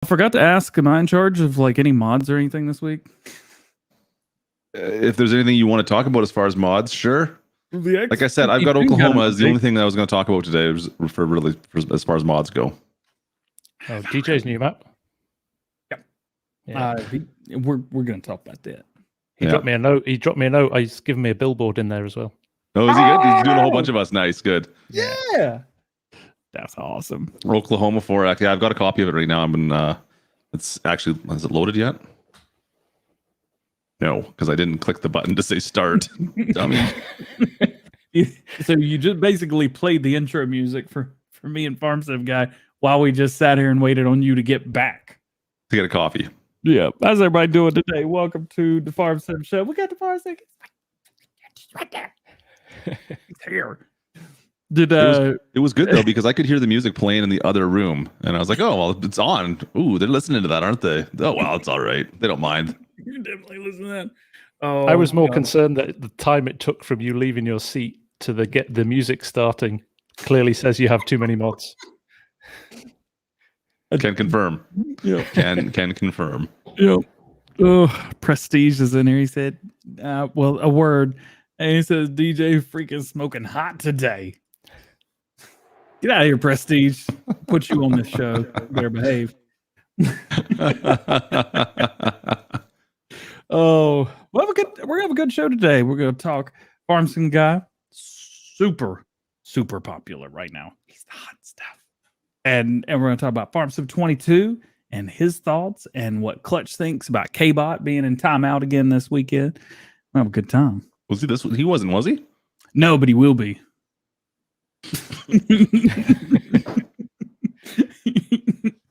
I forgot to ask, am I in charge of like any mods or anything this week? If there's anything you want to talk about as far as mods, sure. Like I said, I've got Oklahoma as the only thing that I was going to talk about today was for as far as mods go. Oh, DJ's new map. Yeah. We're going to talk about that. He dropped me a note. He's given me a billboard in there as well. Oh, is he good? He's doing a whole bunch of us. Nice, good. Yeah, that's awesome. Oklahoma 4. Actually, I've got a copy of it right now. I've been. It's actually, has it loaded yet? No, because I didn't click the button to say start. Dummy. So you just basically played the intro music for me and Farmsim guy while we just sat here and waited on you to get back to get a coffee. Yeah. How's everybody doing today? Welcome to the Farmsim show. We got the Farmsim right there. It's here. It was good though, because I could hear the music playing in the other room, and I was like, "Oh well, it's on. Ooh, they're listening to that, aren't they? Oh well, it's all right. They don't mind." You're definitely listening to that. Oh, I was more concerned that the time it took from you leaving your seat to get the music starting clearly says you have too many mods. Can confirm. Yeah. Can confirm. Yep. Oh, Prestige is in here. He said, well, a word. And he says, DJ freaking smoking hot today. Get out of here, Prestige. Put you on this show. Better behave. Oh, we're gonna have a good show today. We're gonna talk Farmsim guy. Super popular right now. He's the hot stuff. And we're gonna talk about Farmsim 22 and his thoughts and what Klutch thinks about K-Bot being in timeout again this weekend. We'll have a good time. Was he this? He wasn't, was he? No, but he will be.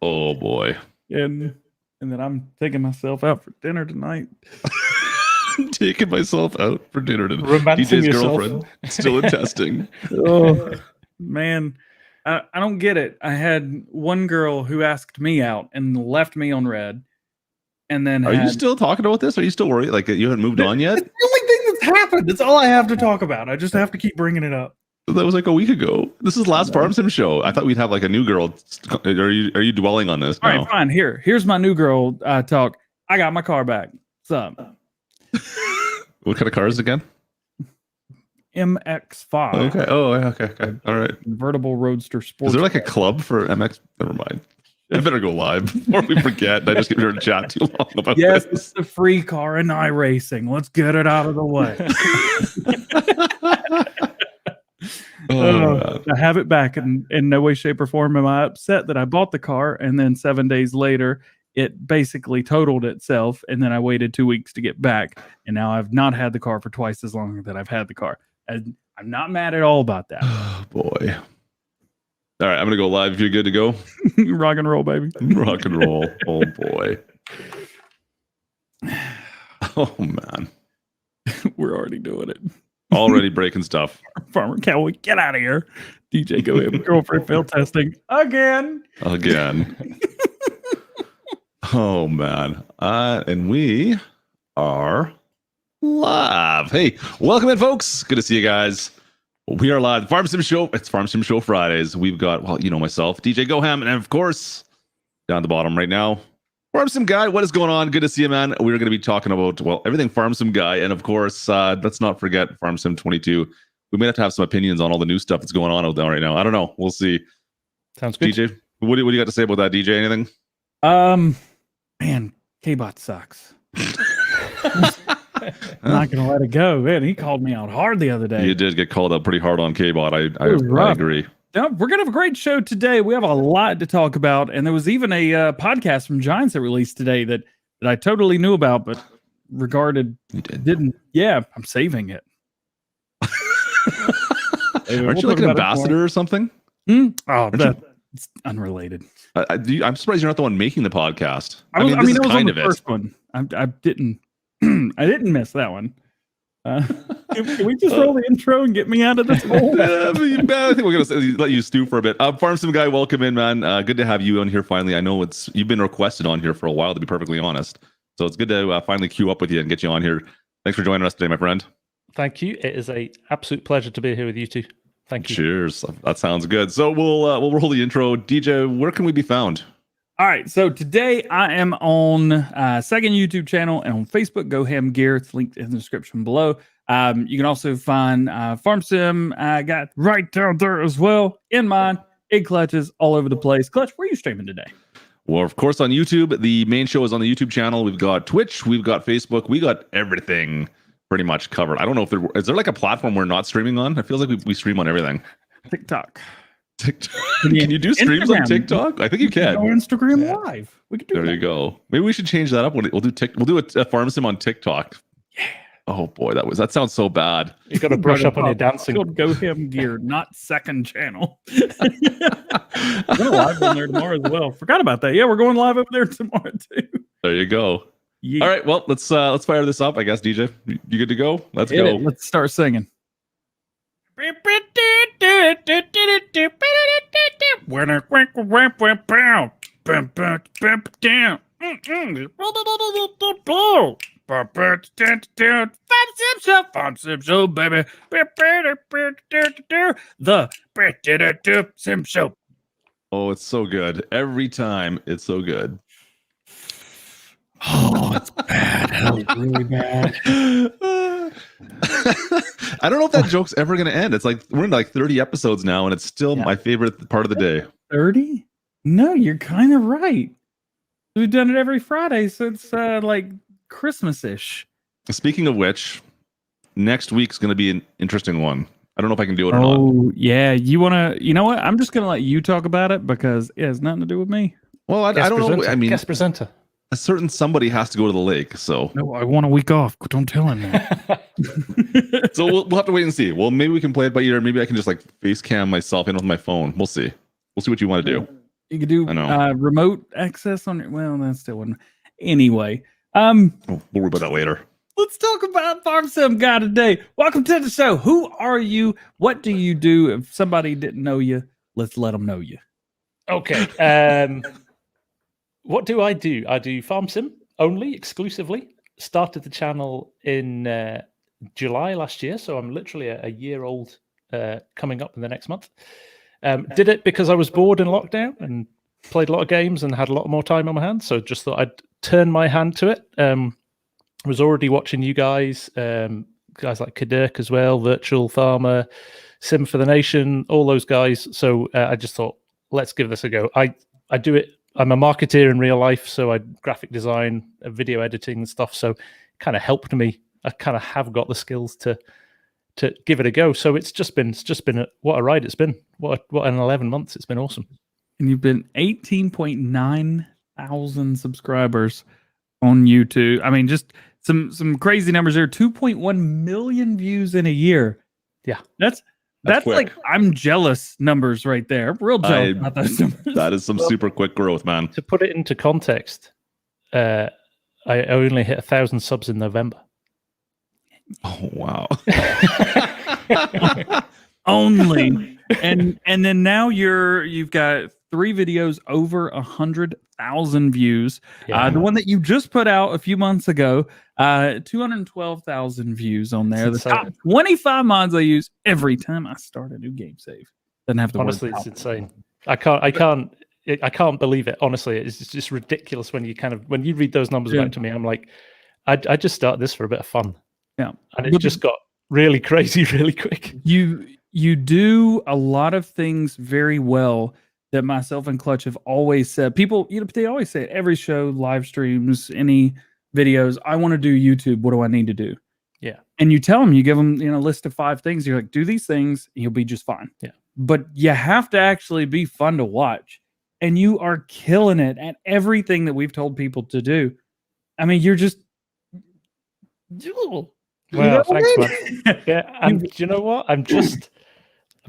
Oh boy. And then I'm taking myself out for dinner tonight. Taking myself out for dinner tonight. Romancing DJ's yourself. girlfriend still in testing. Oh man, I don't get it. I had one girl who asked me out and left me on red, and then are you still talking about this? Are you still worried? Like you haven't moved on yet? It's the only thing that's happened. That's all I have to talk about. I just have to keep bringing it up. That was like a week ago. This is last Farmsim show. I thought we'd have like a new girl. Are you dwelling on this? All right, fine. Here's my new girl talk. I got my car back. What's up? What kind of car is it again? MX-5. Okay. Oh, okay. All right. Convertible Roadster Sports. Is there like a club for MX? Never mind. I better go live before we forget. I just get here to chat too long about this. Yes, it's the free car in iRacing. Let's get it out of the way. I have it back, and in no way, shape, or form am I upset that I bought the car, and then 7 days later, it basically totaled itself, and then I waited 2 weeks to get back, and now I've not had the car for twice as long that I've had the car. And I'm not mad at all about that. Oh, boy. All right, I'm going to go live if you're good to go. Rock and roll, baby. Rock and roll. Oh, boy. Oh, man. We're already doing it. Already breaking stuff. Farmer Cowboy, get out of here. DjGoHam, girlfriend failed testing again. Oh man. And we are live. Hey, welcome in, folks. Good to see you guys. We are live. Farmsim show. It's Farmsim show Fridays. We've got, well, you know myself, DjGoHam, and of course, down at the bottom right now, Farmsim guy. What is going on? Good to see you, man. We're going to be talking about, well, everything Farmsim guy, and of course, let's not forget Farmsim 22. We may have to have some opinions on all the new stuff that's going on out there right now. I don't know. We'll see. Sounds good. DJ, what do you got to say about that, DJ? Anything? Man, K-Bot sucks. I'm not gonna let it go. Man, he called me out hard the other day. You did get called out pretty hard on K-Bot. I agree. We're gonna have a great show today. We have a lot to talk about, and there was even a podcast from Giants that released today that I totally knew about, but didn't. Yeah, I'm saving it. Aren't you like an ambassador or something? Oh, it's unrelated. I'm surprised you're not the one making the podcast. I mean, that was on the first one. I didn't. I didn't miss that one. Can we just roll the intro and get me out of this hole? I think we're gonna let you stew for a bit. Farmsim guy, welcome in, man. Good to have you on here finally. I know you've been requested on here for a while, to be perfectly honest. So it's good to finally queue up with you and get you on here. Thanks for joining us today, my friend. Thank you. It is an absolute pleasure to be here with you two. Thank you. Cheers. That sounds good. So we'll roll the intro. DJ, where can we be found? All right, so today I am on second YouTube channel and on Facebook, GoHam Gear. It's linked in the description below. You can also find Farmsim got right down there as well. In mine, in Clutches, all over the place. Clutch, where are you streaming today? Well, of course, on YouTube. The main show is on the YouTube channel. We've got Twitch, we've got Facebook, we got everything pretty much covered. I don't know if is there like a platform we're not streaming on? It feels like we stream on everything. TikTok. Can you do streams on TikTok? I think you can. Go Instagram Live. We can do There that. you go. Maybe we should change that up. We'll do a Farmsim on TikTok. Yeah. Oh boy, that sounds so bad. You got to brush up on your dancing. It's called GoHam Gear, not second channel. We're going live on there tomorrow as well. Forgot about that. Yeah, we're going live over there tomorrow too. There you go. Yeah. All right, well, let's fire this up. I guess DJ, you good to go? Let's Hit go. it. Let's start singing. Farmsim Show, baby. The Sim Show. Oh, it's so good. Every time, it's so good. Oh, it's bad. It's really bad. I don't know if that joke's ever going to end. It's like we're in like 30 episodes now, and it's still my favorite part of the day. 30? No, you're kind of right. We've done it every Friday since like Christmas-ish. Speaking of which, next week's going to be an interesting one. I don't know if I can do it or not. Oh, yeah. You know what? I'm just going to let you talk about it because it has nothing to do with me. Well, I don't know. I mean, guest presenter. a certain somebody has to go to the lake, so No, I want a week off. Don't tell him that. so we'll have to wait and see. Well, maybe we can play it by ear. Maybe I can just like face cam myself in with my phone. We'll see. We'll see what you want to do. You could do I know. remote access on your. Well, that still wouldn't. Anyway, We'll worry about that later. let's talk about Farmsim Guy today. Welcome to the show. Who are you? What do you do? If somebody didn't know you, let's let them know you. Okay. What do? I do Farmsim only, exclusively. Started the channel in July last year, so I'm literally a year old coming up in the next month. Did it because I was bored in lockdown and played a lot of games and had a lot more time on my hands, so just thought I'd turn my hand to it. Was already watching you guys like Kadirk as well, Virtual Farmer, Sim for the Nation, all those guys. So I just thought, let's give this a go. I do it. I'm a marketeer in real life, so I graphic design, video editing and stuff. So it kind of helped me. I kind of have got the skills to give it a go. So it's just been what a ride it's been. What an 11 months. It's been awesome. And you've been 18.9 thousand subscribers on YouTube. I mean, just some crazy numbers there. 2.1 million views in a year. Yeah, that's quick. like I'm jealous numbers right there. Real jealous about those numbers. That is some super quick growth, man. To put it into context, I only hit 1,000 subs in November. Oh wow. Only. and then now you've got 3 videos over 100,000 views. Yeah. The one that you just put out a few months ago, 212,000 views on there. It's The top 25 mods I use every time I start a new game save. Doesn't have to. Honestly, it's insane. I can't believe it. Honestly, it's just ridiculous when you read those numbers back to me. I'm like, I just started this for a bit of fun. Yeah, and it just got really crazy really quick. You do a lot of things very well that myself and Klutch have always said. People, they always say it every show, live streams, any videos. I want to do YouTube. What do I need to do? Yeah. And you tell them, you give them, a list of 5 things. You're like, do these things, and you'll be just fine. Yeah. But you have to actually be fun to watch, and you are killing it at everything that we've told people to do. I mean, you're just. Well, thanks, man. Yeah, and you know what? I'm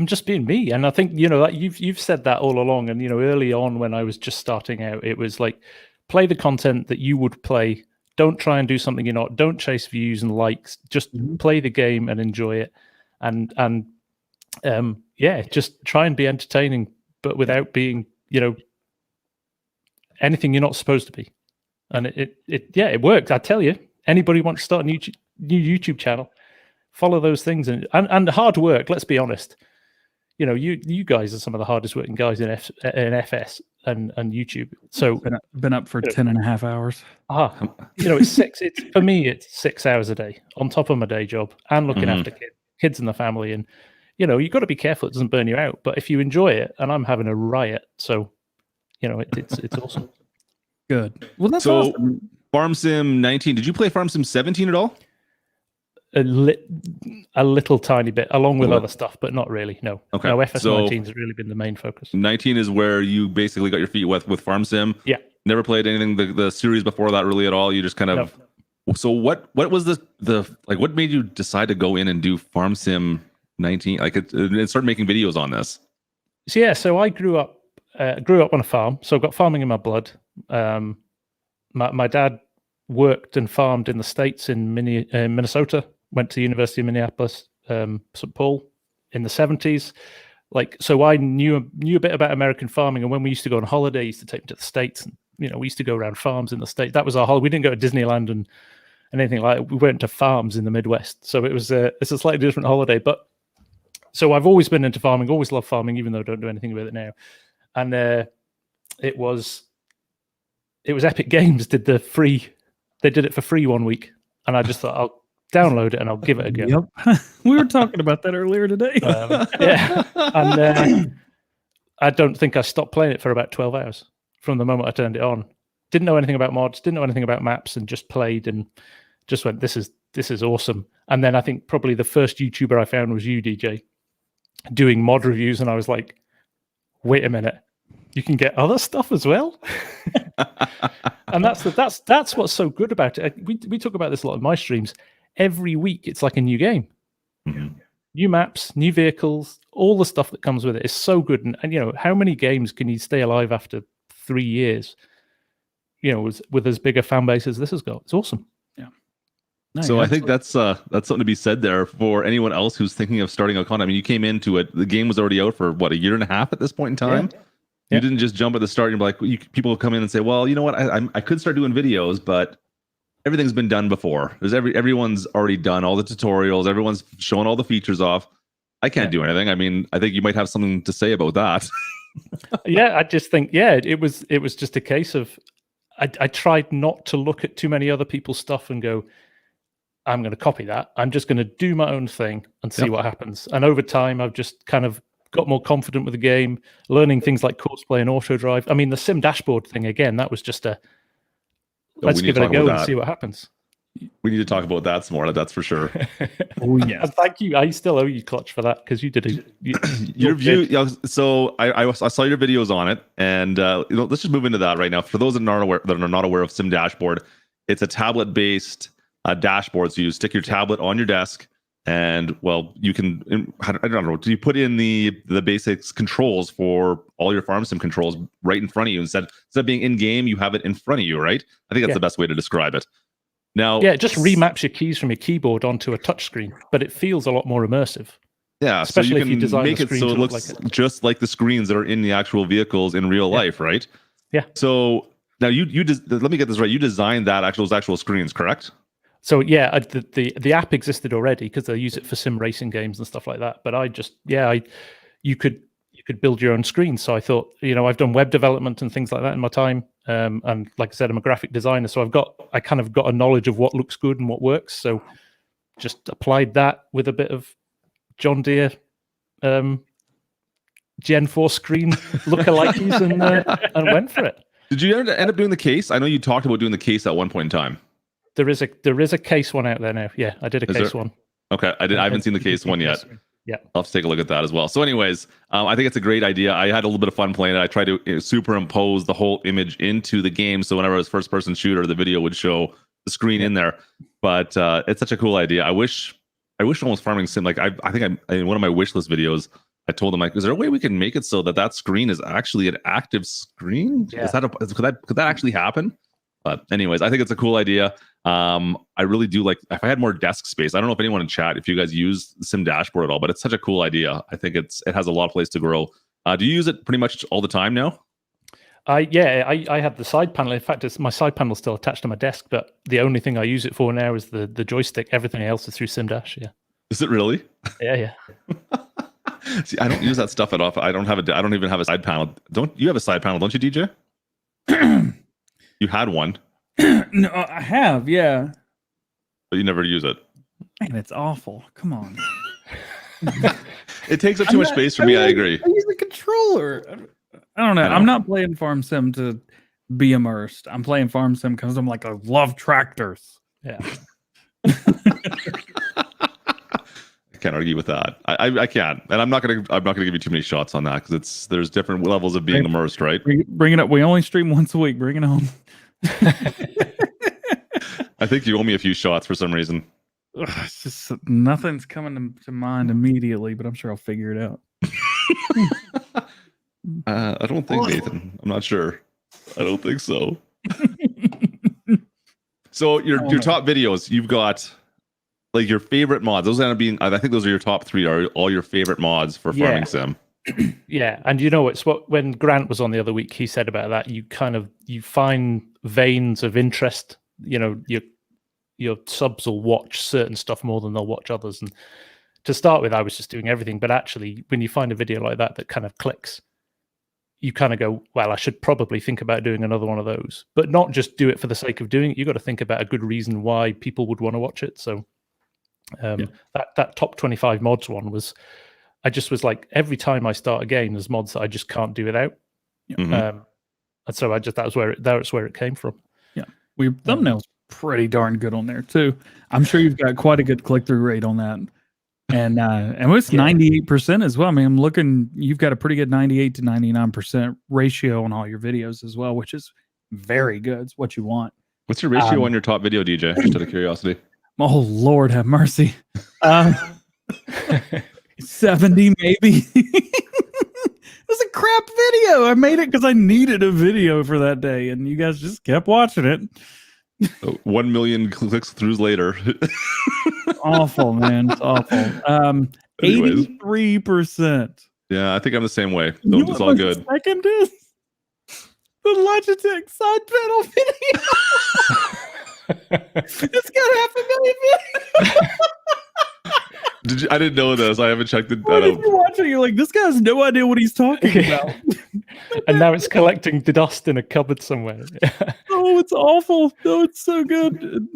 just being me, and I think that you've said that all along. And early on when I was just starting out, it was like, play the content that you would play. Don't try and do something you're not. Don't chase views and likes. Just play the game and enjoy it, and just try and be entertaining, but without being anything you're not supposed to be. And it worked. I tell you, anybody wants to start a new YouTube channel, follow those things and hard work. Let's be honest. You guys are some of the hardest working guys in FS. and YouTube. So Been up for 10.5 hours. it's for me, it's 6 hours a day on top of my day job and looking after kids and the family. And, you've got to be careful it doesn't burn you out. But if you enjoy it, and I'm having a riot, so, it's awesome. Good. Well, that's so awesome. FarmSim 19. Did you play FarmSim 17 at all? A little tiny bit, along with other stuff, but not really. No. Okay. No, FS19 has really been the main focus. 19 is where you basically got your feet wet with FarmSim. Yeah. Never played anything the series before that really at all. You just kind of. No. So what was the what made you decide to go in and do FarmSim 19? And start making videos on this. So I grew up on a farm, so I've got farming in my blood. My dad worked and farmed in the States in Minnesota, went to the University of Minneapolis, St. Paul in the 70s. So I knew a bit about American farming. And when we used to go on holiday, I used to take them to the States. And, we used to go around farms in the States. That was our holiday. We didn't go to Disneyland and anything like that. We went to farms in the Midwest. So it's a slightly different holiday. But so I've always been into farming, always loved farming, even though I don't do anything with it now. And it was Epic Games did they did it for free one week, and I just thought I'll download it and I'll give it a go. Yep. We were talking about that earlier today. And I don't think I stopped playing it for about 12 hours from the moment I turned it on. Didn't know anything about mods, didn't know anything about maps, and just played and just went, this is awesome. And then I think probably the first YouTuber I found was you, DJ, doing mod reviews, and I was like, wait a minute, you can get other stuff as well. And that's what's so good about it. We talk about this a lot in my streams. Every week it's like a new game. New maps, new vehicles, all the stuff that comes with it is so good. And how many games can you stay alive after 3 years, with as big a fan base as this has got? It's awesome. Yeah. So I think that's something to be said there for anyone else who's thinking of starting out content. I mean, you came into it, the game was already out for what, 1.5 years at this point in time? Yeah. You didn't just jump at the start and be like, people will come in and say, well, you know what, I could start doing videos, but everything's been done before. Everyone's already done all the tutorials, everyone's showing all the features off. I can't do anything. I mean, I think you might have something to say about that. I just think, it was just a case of I tried not to look at too many other people's stuff and go, I'm going to copy that. I'm just going to do my own thing and see what happens. And over time, I've just kind of got more confident with the game, learning things like Courseplay and auto drive. I mean, the sim dashboard thing, again, that was just let's give it a go and see what happens. We need to talk about that some more. That's for sure. Oh yeah, thank you. I still owe you, Klutch, for that because you did your review. So I saw your videos on it, and let's just move into that right now. For those that are not aware of Sim Dashboard, it's a tablet-based dashboard. So you stick your tablet on your desk, and you can. I don't know. Do you put in the basics controls for all your FarmSim controls right in front of you instead of being in game? You have it in front of you, right? I think that's the best way to describe it. Now, it just remaps your keys from your keyboard onto a touchscreen, but it feels a lot more immersive. Yeah, especially so you if you can design make it so it looks just like the screens that are in the actual vehicles in real life, right? Yeah. So now let me get this right. You designed those actual screens, correct? So the app existed already because they use it for sim racing games and stuff like that. But you could build your own screens. So I thought, I've done web development and things like that in my time. And like I said, I'm a graphic designer, so I kind of got a knowledge of what looks good and what works. So just applied that with a bit of John Deere Gen 4 screen lookalikes and went for it. Did you end up doing the case? I know you talked about doing the case at one point in time. There is a case one out there now. Yeah, I did a case one. Okay, I haven't seen the case one yet. Yeah, I'll have to take a look at that as well. So anyways, I think it's a great idea. I had a little bit of fun playing it. I tried to superimpose the whole image into the game, so whenever it was first person shooter, the video would show the screen in there. But it's such a cool idea. I wish almost Farming Sim, like I think in one of my wish list videos, I told them, like, is there a way we can make it so that screen is actually an active screen? Yeah. Could that actually happen? But anyways, I think it's a cool idea. I really do like, if I had more desk space, I don't know if anyone in chat, if you guys use Sim Dashboard at all, but it's such a cool idea. I think it has a lot of place to grow. Do you use it pretty much all the time now? I have the side panel. In fact, my side panel still attached to my desk, but the only thing I use it for now is the joystick. Everything else is through Sim Dash. Yeah. Is it really? Yeah. See, I don't use that stuff at all. I don't even have a side panel. Don't you have a side panel? Don't you, DJ? You had one, No, I have, yeah. but you never use it. Man, it's awful. Come on. It takes up too much space for me. I agree. I use a controller. I don't know. I'm not playing Farm Sim to be immersed. I'm playing Farm Sim because I'm like, I love tractors. Yeah. I can't argue with that. I can't, and I'm not gonna give you too many shots on that because there's different levels of being immersed, right? Bring it up. We only stream once a week. Bring it on. I think you owe me a few shots for some reason. Ugh, it's just nothing's coming to mind immediately, but I'm sure I'll figure it out. I don't think, Nathan. I'm not sure. I don't think so. So your top videos, you've got like your favorite mods. Those end up being, I think those are your top 3. Are all your favorite mods for Farming Sim? Yeah, and it's what when Grant was on the other week, he said about that. You find veins of interest. Your subs will watch certain stuff more than they'll watch others. And to start with, I was just doing everything. But actually, when you find a video like that kind of clicks, you kind of go, well, I should probably think about doing another one of those. But not just do it for the sake of doing it. You've got to think about a good reason why people would want to watch it. So that top 25 mods one was, I just was like, every time I start a game, there's mods that I just can't do without. And so that's where it came from. Yeah. Your thumbnail's pretty darn good on there too. I'm sure you've got quite a good click-through rate on that. And it's 98% as well. I mean, I'm looking, you've got a pretty good 98 to 99% ratio on all your videos as well, which is very good. It's what you want. What's your ratio on your top video, DJ? Just out of curiosity. Oh, Lord have mercy. 70 maybe. It was a crap video. I made it because I needed a video for that day, and you guys just kept watching it. 1 million clicks-throughs later. Awful, man. It's awful. 83%. Yeah, I think I'm the same way. It's all good. Second is the Logitech side panel video. It's got 500,000 views. I didn't know this. I haven't checked it. If you're watching, you're like, this guy has no idea what he's talking about. And now it's collecting the dust in a cupboard somewhere. Oh, it's awful. No, it's so good.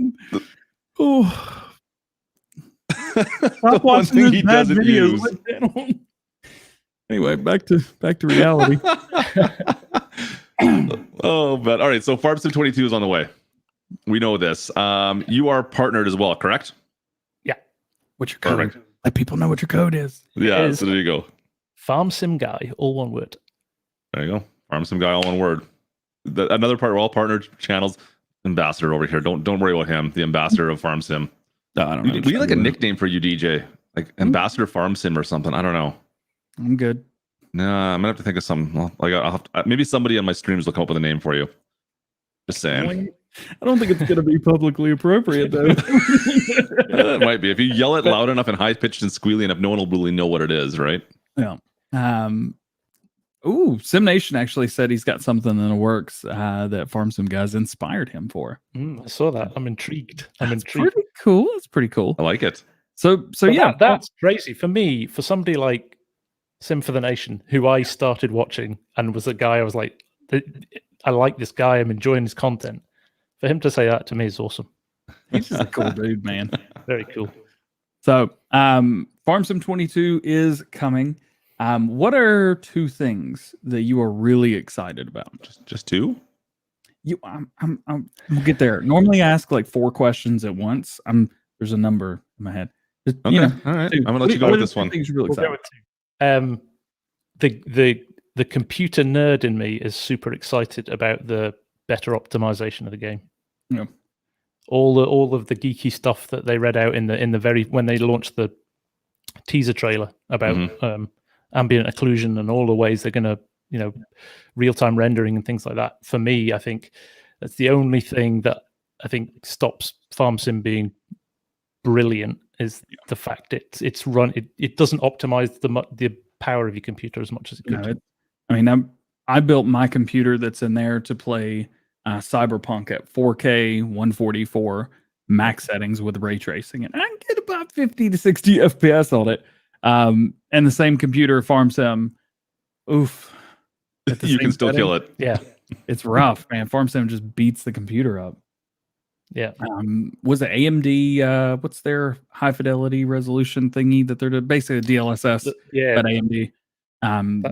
Oh. Stop watching these bad videos. Anyway, back to reality. Oh, but all right. So Farmsim 22 is on the way. We know this. You are partnered as well, correct? Yeah. What's your code? Perfect. Let people know what your code is. Yeah. So there you go. Farmsim guy, all one word. There you go. Farmsim guy, all one word. Another part. We're all partnered channels. Ambassador over here. Don't worry about him. The ambassador of Farmsim. No, I don't know. We need like a nickname for you, DJ. Like Ambassador Farmsim or something. I don't know. I'm good. No, I'm gonna have to think of some. Like I'll have to, maybe somebody on my streams will come up with a name for you. Just saying. I don't think it's gonna be publicly appropriate though. It might be if you yell it loud enough and high pitched and squealy enough. No one will really know what it is, right? Yeah. Ooh, SimNation actually said he's got something in the works that Farmsim guys inspired him for. I saw that. I'm intrigued. Pretty cool. It's pretty cool. I like it. So yeah, that's crazy for me. For somebody like Sim for the Nation, who I started watching and was a guy I was like, I like this guy. I'm enjoying his content. For him to say that to me is awesome. He's just a cool dude, man. Very cool. So, Farmsim 22 is coming. What are 2 things that you are really excited about? Just 2? We'll get there. Normally, I ask like 4 questions at once. There's a number in my head. Just, okay, all right. 2. I'm gonna let you go with this one. Things you're really excited about. The computer nerd in me is super excited about the better optimization of the game. Yeah. All of the geeky stuff that they read out in the when they launched the teaser trailer about ambient occlusion and all the ways they're going to, real-time rendering and things like that. For me, I think that's the only thing that I think stops Farmsim being brilliant is the fact it doesn't optimize the power of your computer as much as it could. I built my computer that's in there to play Cyberpunk at 4K 144 max settings with ray tracing, and I can get about 50 to 60 FPS on it. And the same computer, FarmSim, oof. You can still kill it. Yeah. It's rough, man. FarmSim just beats the computer up. Yeah. Was it AMD? What's their high fidelity resolution thingy that they're basically DLSS? Yeah. But AMD.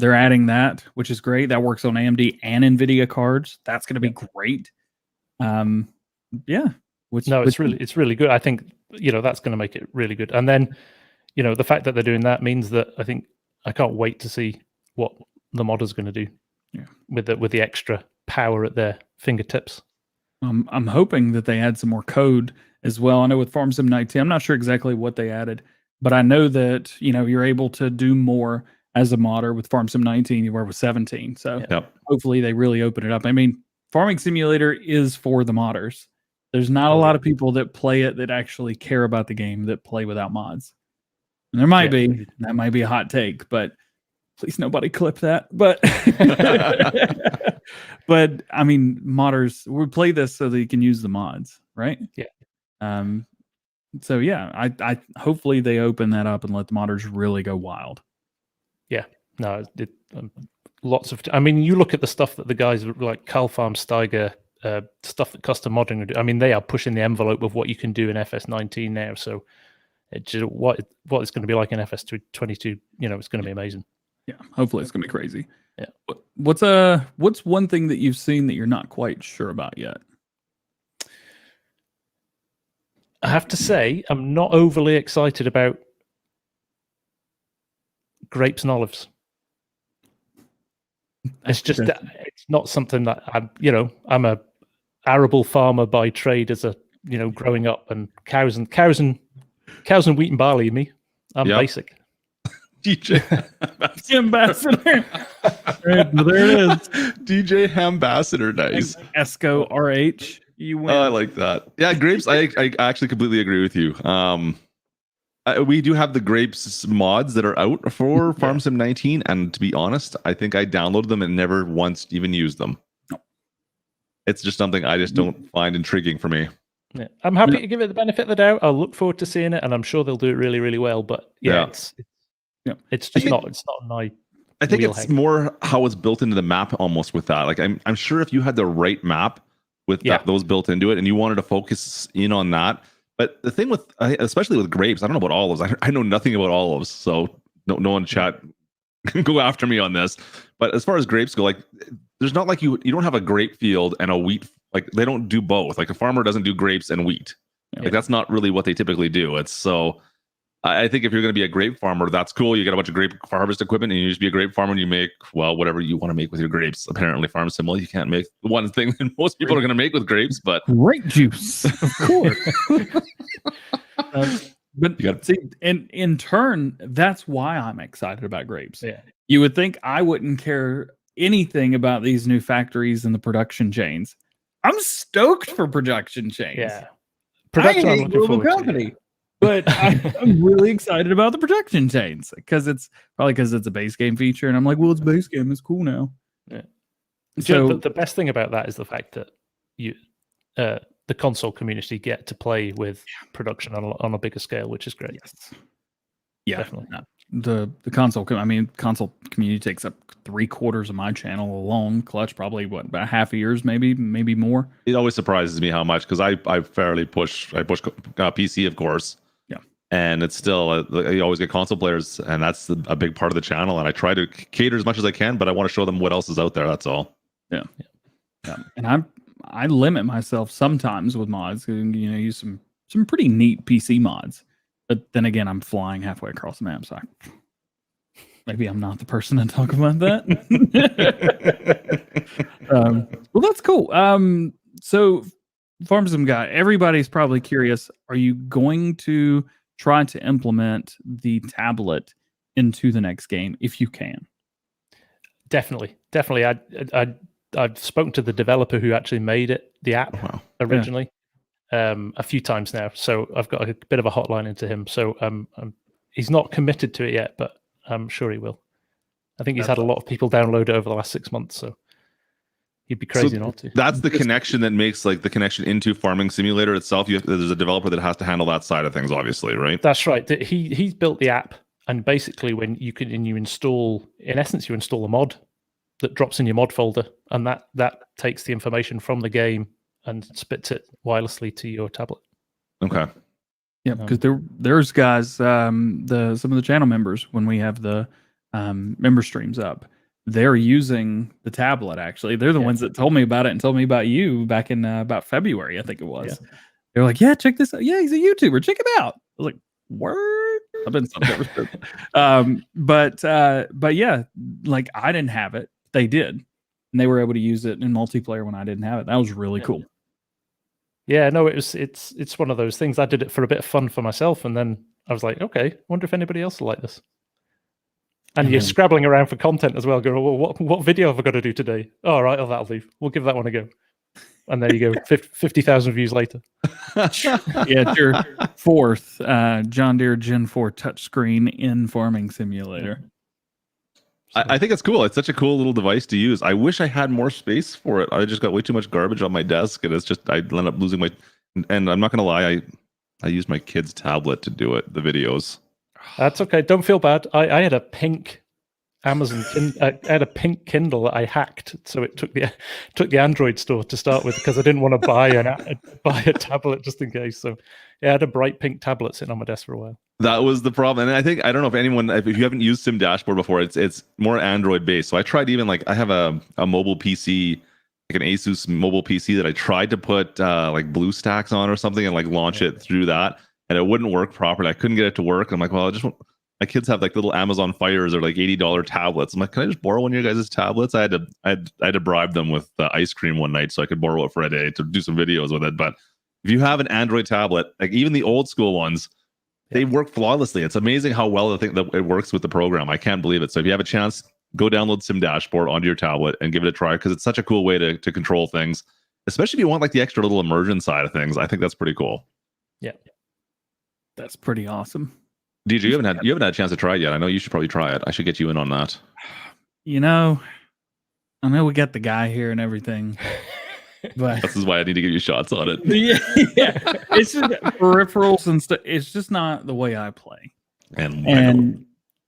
They're adding that, which is great. That works on AMD and NVIDIA cards. That's going to be great. Yeah. It's really good. I think, that's going to make it really good. And then, the fact that they're doing that means that I can't wait to see what the modder's going to do with the extra power at their fingertips. I'm hoping that they add some more code as well. I know with FarmSim 19, I'm not sure exactly what they added, but I know that, you're able to do more as a modder with FarmSim 19 you were with 17. So hopefully they really open it up. I mean, Farming Simulator is for the modders. There's not a lot of people that play it that actually care about the game that play without mods. And there might be. That might be a hot take, but please nobody clip that. But but I mean, modders, we play this so that you can use the mods, right? Yeah. So yeah, I hopefully they open that up and let the modders really go wild. Yeah. No, lots of. I mean, you look at the stuff that the guys like Carl Farm Steiger, stuff that custom modding do. I mean, they are pushing the envelope of what you can do in FS19 now. So, what it's going to be like in FS22, it's going to be amazing. Yeah, hopefully it's going to be crazy. Yeah. What's one thing that you've seen that you're not quite sure about yet? I have to say, I'm not overly excited about grapes and olives. It's just it's not something that I'm a arable farmer by trade as a growing up, and cows and wheat and barley. Me, I'm basic. DJ Ambassador. Right, well, there it is. DJ Ambassador, nice. Esco RH. You win. I like that. Yeah, grapes. I actually completely agree with you. We do have the grapes mods that are out for FarmSim 19, and to be honest, I think I downloaded them and never once even used them. No. It's just something I just don't find intriguing for me. Yeah. I'm happy to give it the benefit of the doubt. I'll look forward to seeing it, and I'm sure they'll do it really, really well. But it's just not my. I think it's more how it's built into the map almost with that. Like I'm sure if you had the right map with those built into it, and you wanted to focus in on that. But the thing with, especially with grapes, I don't know about olives. I know nothing about olives, so no one in chat can go after me on this. But as far as grapes go, like there's not like you don't have a grape field and a wheat. Like they don't do both. Like a farmer doesn't do grapes and wheat. Yeah. Like that's not really what they typically do. It's so. I think if you're going to be a grape farmer, that's cool. You get a bunch of grape harvest equipment, and you just be a grape farmer, and you make whatever you want to make with your grapes. Apparently, FarmSim, you can't make one thing that most people are going to make with grapes, but grape juice, of course. But you see, and in turn, that's why I'm excited about grapes. Yeah, you would think I wouldn't care anything about these new factories and the production chains. I'm stoked for production chains. Yeah, production. I hate global company. But I'm really excited about the production chains because it's a base game feature, and I'm like, well, it's base game, it's cool now. Yeah. So the best thing about that is the fact that the console community get to play with production on a bigger scale, which is great. Yes. Yeah, definitely. The console community takes up 3/4 of my channel alone. Klutch probably about half a year's, maybe more. It always surprises me how much because I push PC, of course. And it's still, you always get console players, and that's a big part of the channel. And I try to cater as much as I can, but I want to show them what else is out there. That's all. Yeah. And I limit myself sometimes with mods. Use some pretty neat PC mods. But then again, I'm flying halfway across the map, so maybe I'm not the person to talk about that. Well, that's cool. So, FarmSim guy, everybody's probably curious. Are you going to try to implement the tablet into the next game if you can? Definitely. I've spoken to the developer who actually made the app originally a few times now, so I've got a bit of a hotline into him. So he's not committed to it yet, but I'm sure he will. I think he's had a lot of people download it over the last 6 months, so he'd be crazy not to. That's the connection that makes the connection into Farming Simulator itself. There's a developer that has to handle that side of things, obviously, right? That's right. He's built the app, And basically, when you install, in essence, you install a mod that drops in your mod folder, and that takes the information from the game and spits it wirelessly to your tablet. Okay. Yeah, because there's guys, some of the channel members, when we have the member streams up, they're using the tablet. Actually, they're the ones that told me about it and told me about you back in about February, I think it was. Yeah. They're like, "Yeah, check this out. Yeah, he's a YouTuber. Check him out." I was like, "Word." I've been subbed ever since. But yeah, like I didn't have it. They did, and they were able to use it in multiplayer when I didn't have it. That was really cool. Yeah, no, it's one of those things. I did it for a bit of fun for myself, and then I was like, okay, wonder if anybody else will like this. And you're scrabbling around for content as well. Go, well, what video have I got to do today? Oh, all right, that'll do. We'll give that one a go. And there you go, 50,000 views later. Yeah, it's your fourth John Deere Gen 4 touchscreen in Farming Simulator. I think it's cool. It's such a cool little device to use. I wish I had more space for it. I just got way too much garbage on my desk, and it's just I end up losing my. And I'm not gonna lie, I used my kid's tablet to do it. The videos. That's okay. Don't feel bad. I had a pink Amazon. I had a pink Kindle that I hacked, so it took the Android store to start with because I didn't want to buy a tablet just in case. So yeah, I had a bright pink tablet sitting on my desk for a while. That was the problem, and I don't know if you haven't used Sim Dashboard before, it's more Android based. So I tried even like I have a mobile PC, like an Asus mobile PC that I tried to put like BlueStacks on or something and like launch it through that, and it wouldn't work properly. I couldn't get it to work. I'm like, well, my kids have like little Amazon Fires or like $80 tablets. I'm like, can I just borrow one of your guys' tablets? I had to bribe them with ice cream one night so I could borrow it for a day to do some videos with it. But if you have an Android tablet, like even the old school ones, they work flawlessly. It's amazing how well that it works with the program. I can't believe it. So if you have a chance, go download Sim Dashboard onto your tablet and give it a try, because it's such a cool way to control things, especially if you want like the extra little immersion side of things. I think that's pretty cool. Yeah, that's pretty awesome. DJ, you haven't had a chance to try it yet. I know you should probably try it. I should get you in on that. You know, I know we got the guy here and everything, but this is why I need to give you shots on it. Yeah. It's just peripherals and stuff. It's just not the way I play. And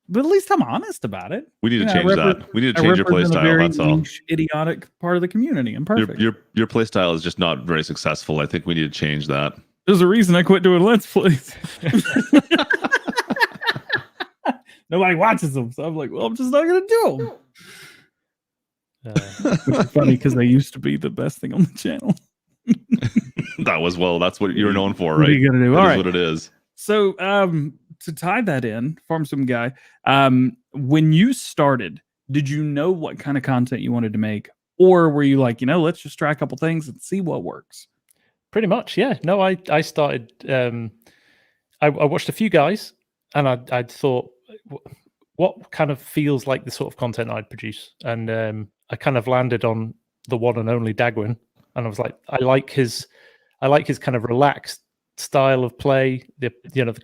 but at least I'm honest about it. We need to change that. We need to change your play style. That's all. Idiotic part of the community. I'm perfect. Your play style is just not very successful. I think we need to change that. There's a reason I quit doing Let's Plays. Nobody watches them, so I'm like, well, I'm just not gonna do them. Which is funny because they used to be the best thing on the channel. That's what you're known for, right? What are you gonna do? All right, what it is. So, to tie that in, Farmsim guy, when you started, did you know what kind of content you wanted to make, or were you like, let's just try a couple things and see what works? Pretty much, yeah. No, I started. I watched a few guys, and I thought, what kind of feels like the sort of content I'd produce, and I kind of landed on the one and only Dagwin, and I was like, I like his kind of relaxed style of play, the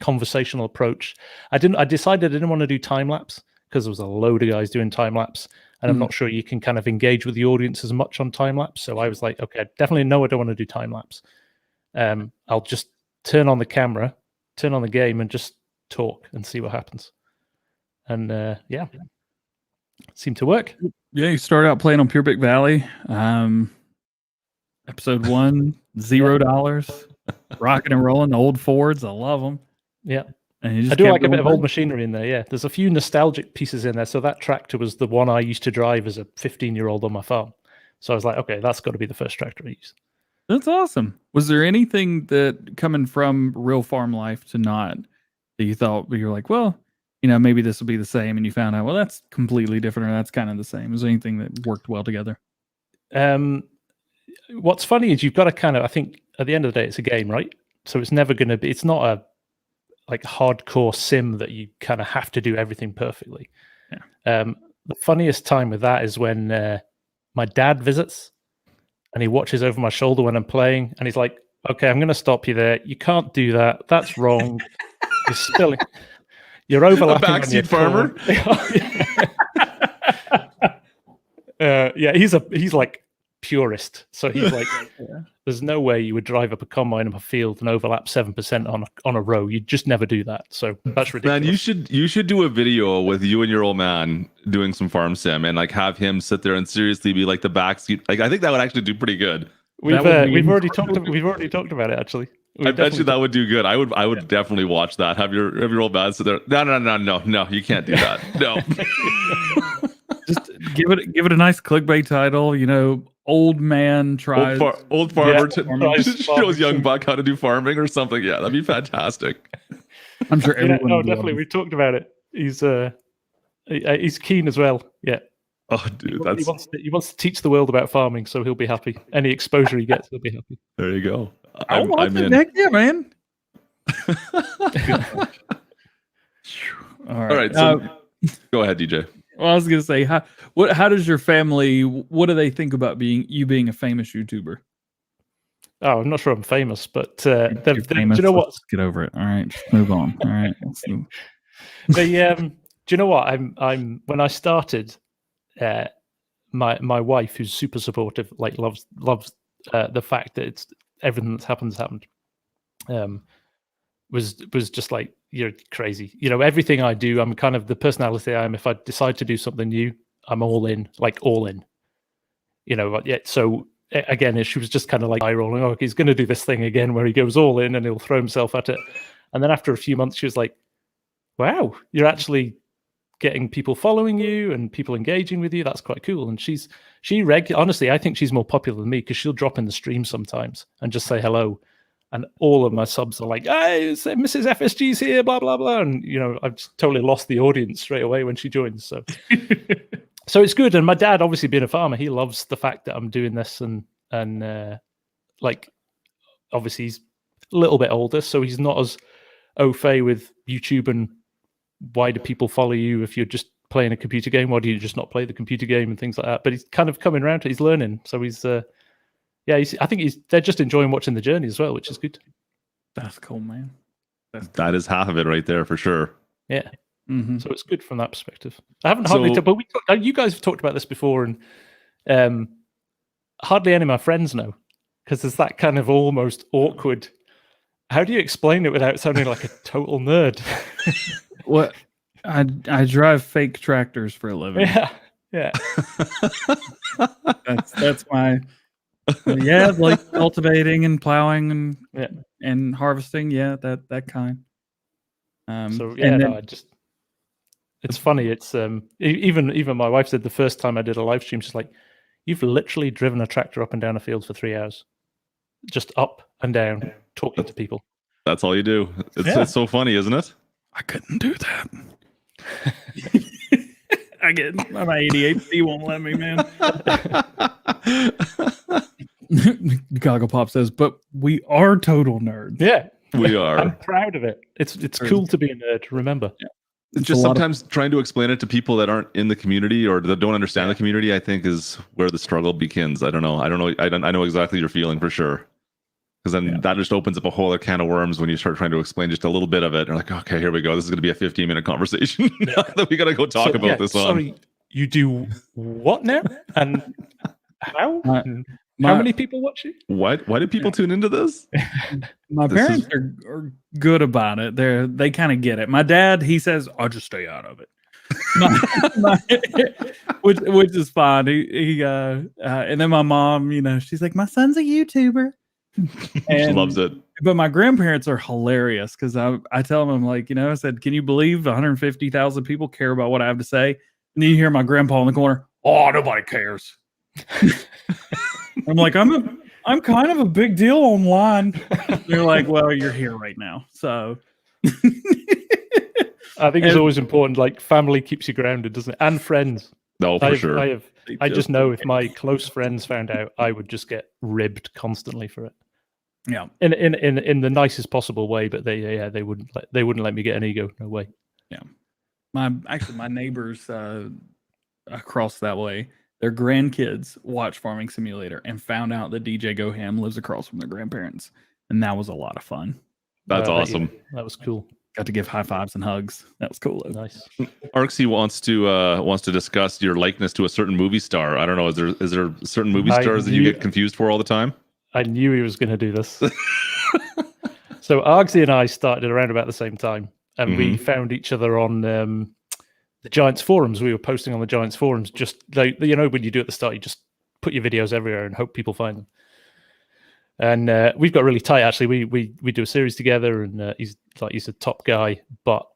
conversational approach. I decided I didn't want to do time lapse because there was a load of guys doing time lapse, and I'm not sure you can kind of engage with the audience as much on time lapse. So I was like, okay, definitely no, I don't want to do time lapse. I'll just turn on the camera, turn on the game, and just talk and see what happens. And yeah, it seemed to work. Yeah, you start out playing on Pure Big Valley. Episode 1, $0, rocking and rolling. The old Fords, I love them. Yeah, and I do like a bit of old machinery in there. Yeah, there's a few nostalgic pieces in there. So that tractor was the one I used to drive as a 15-year-old on my farm. So I was like, okay, that's got to be the first tractor I used. That's awesome. Was there anything that coming from real farm life to not that you thought you're like, well, maybe this will be the same, and you found out, well, that's completely different, or that's kind of the same? Is there anything that worked well together? What's funny is you've got to kind of, I think at the end of the day, it's a game, right? So it's never going to be, it's not a like hardcore sim that you kind of have to do everything perfectly. Yeah. The funniest time with that is when my dad visits and he watches over my shoulder when I'm playing, and he's like, okay, I'm going to stop you there. You can't do that. That's wrong. You're spilling. You're overlapping. A backseat farmer. Yeah, he's like purist. So he's like, there's no way you would drive up a combine in a field and overlap 7% on a row. You'd just never do that. So that's ridiculous. Man, you should do a video with you and your old man doing some farm sim and like have him sit there and seriously be like the backseat. Like I think that would actually do pretty good. We've already talked about it actually. I bet you that would do good. I would definitely watch that. Have your old man sit there. No, you can't do that. No. Just give it a nice clickbait title. You know, old man tries old farmer tries shows young buck how to do farming or something. Yeah, that'd be fantastic. I'm sure everyone. No, definitely. We've talked about it. He's keen as well. Yeah. Oh, dude, he wants to teach the world about farming, so he'll be happy. Any exposure he gets, he'll be happy. There you go. I'm in. Heck yeah, man. All right. So go ahead, DJ. Well, I was gonna say, how does your family? What do they think about being a famous YouTuber? Oh, I'm not sure I'm famous, but famous. Do you know what? Let's get over it. All right, just move on. All right. Do you know what? I'm when I started. My wife, who's super supportive, like loves the fact that it's everything that's happened. Was just like, you're crazy. You know, everything I do, I'm kind of the personality I am. If I decide to do something new, I'm all in, like all in. You know, yeah. So again, she was just kind of like eye rolling. Oh, he's going to do this thing again where he goes all in and he'll throw himself at it. And then after a few months, she was like, "Wow, you're actually getting people following you and people engaging with you. That's quite cool." And honestly, I think she's more popular than me because she'll drop in the stream sometimes and just say hello. And all of my subs are like, "Hey, Mrs. FSG's here, blah, blah, blah." And, you know, I've just totally lost the audience straight away when she joins. So, so it's good. And my dad, obviously being a farmer, he loves the fact that I'm doing this and like, obviously he's a little bit older, so he's not as au fait with YouTube and why do people follow you if you're just playing a computer game? Why do you just not play the computer game and things like that? But he's kind of coming around to it. He's learning. So he's, I think they're just enjoying watching the journey as well, which is good. That's cool, man. That is half of it right there for sure. Yeah. Mm-hmm. So it's good from that perspective. I haven't hardly, but you guys have talked about this before, and hardly any of my friends know because there's that kind of almost awkward. How do you explain it without sounding like a total nerd? What? I drive fake tractors for a living. Yeah. that's my like cultivating and plowing and harvesting. Yeah, that kind. It's funny. It's even my wife said the first time I did a live stream, she's like, "You've literally driven a tractor up and down a field for 3 hours, just up and down, talking to people." That's all you do. It's so funny, isn't it? I couldn't do that. My ADHD won't let me, man. Goggle Pop says, "But we are total nerds." Yeah, we are. I'm proud of it. It's cool to be a nerd. Remember, it's just sometimes trying to explain it to people that aren't in the community or that don't understand the community, I think, is where the struggle begins. I know exactly your feeling for sure. Because then that just opens up a whole other can of worms when you start trying to explain just a little bit of it. And you're like, okay, here we go. This is going to be a 15-minute conversation. That we got to go talk about this on. Sorry, you do what now? And how? How many people watch you? Why do people tune into this? My parents are good about it. They kind of get it. My dad, he says, "I'll just stay out of it." Which is fine. And then my mom, you know, she's like, "My son's a YouTuber." She loves it. But my grandparents are hilarious because I tell them, I'm like, you know, I said, "Can you believe 150,000 people care about what I have to say?" And then you hear my grandpa in the corner, "Oh, nobody cares." I'm like, I'm kind of a big deal online. They're like, "Well, you're here right now." So I think it's always important. Like, family keeps you grounded, doesn't it? And friends. No, for sure. I just know if my close friends found out, I would just get ribbed constantly for it. Yeah, in the nicest possible way, but they wouldn't let me get an ego. No way. Yeah, my neighbors across that way, their grandkids watch Farming Simulator and found out that DjGoHam lives across from their grandparents, and that was a lot of fun. That's awesome. That was cool. Got to give high fives and hugs. That was cool. Nice. Arksy wants to discuss your likeness to a certain movie star. I don't know. Is there certain movie stars that you get confused for all the time? I knew he was going to do this. So Argsy and I started around about the same time, and we found each other on the Giants forums. We were posting on the Giants forums. Just like, you know, when you do at the start, you just put your videos everywhere and hope people find them. And we've got really tight. Actually, we do a series together, and he's a top guy. But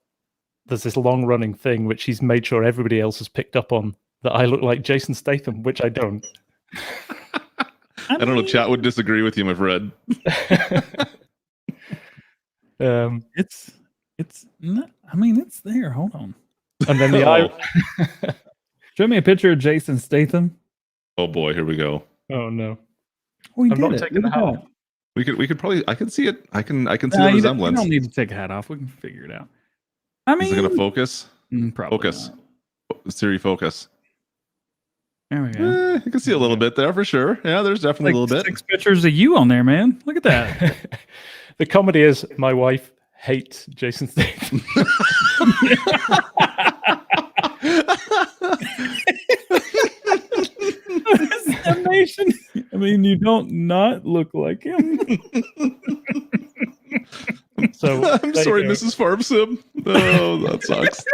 there's this long running thing which he's made sure everybody else has picked up on, that I look like Jason Statham, which I don't. I don't know. Chat would disagree with you, my friend. It's not, I mean, it's there. Hold on. And then the eye. Show me a picture of Jason Statham. Oh boy, here we go. Oh no. We I'm not taking the hat off. We could probably. I can see it. I can see the resemblance. You don't need to take a hat off. We can figure it out. I mean, is it going to focus? Probably focus. Not. Siri, focus. There we go. You can see a little bit there for sure. Yeah, there's definitely a little bit. 6 pictures of you on there, man. Look at that. The comedy is my wife hates Jason Statham. Nation. I mean, you don't not look like him. So I'm sorry, Mrs. Farmsim. Oh, that sucks.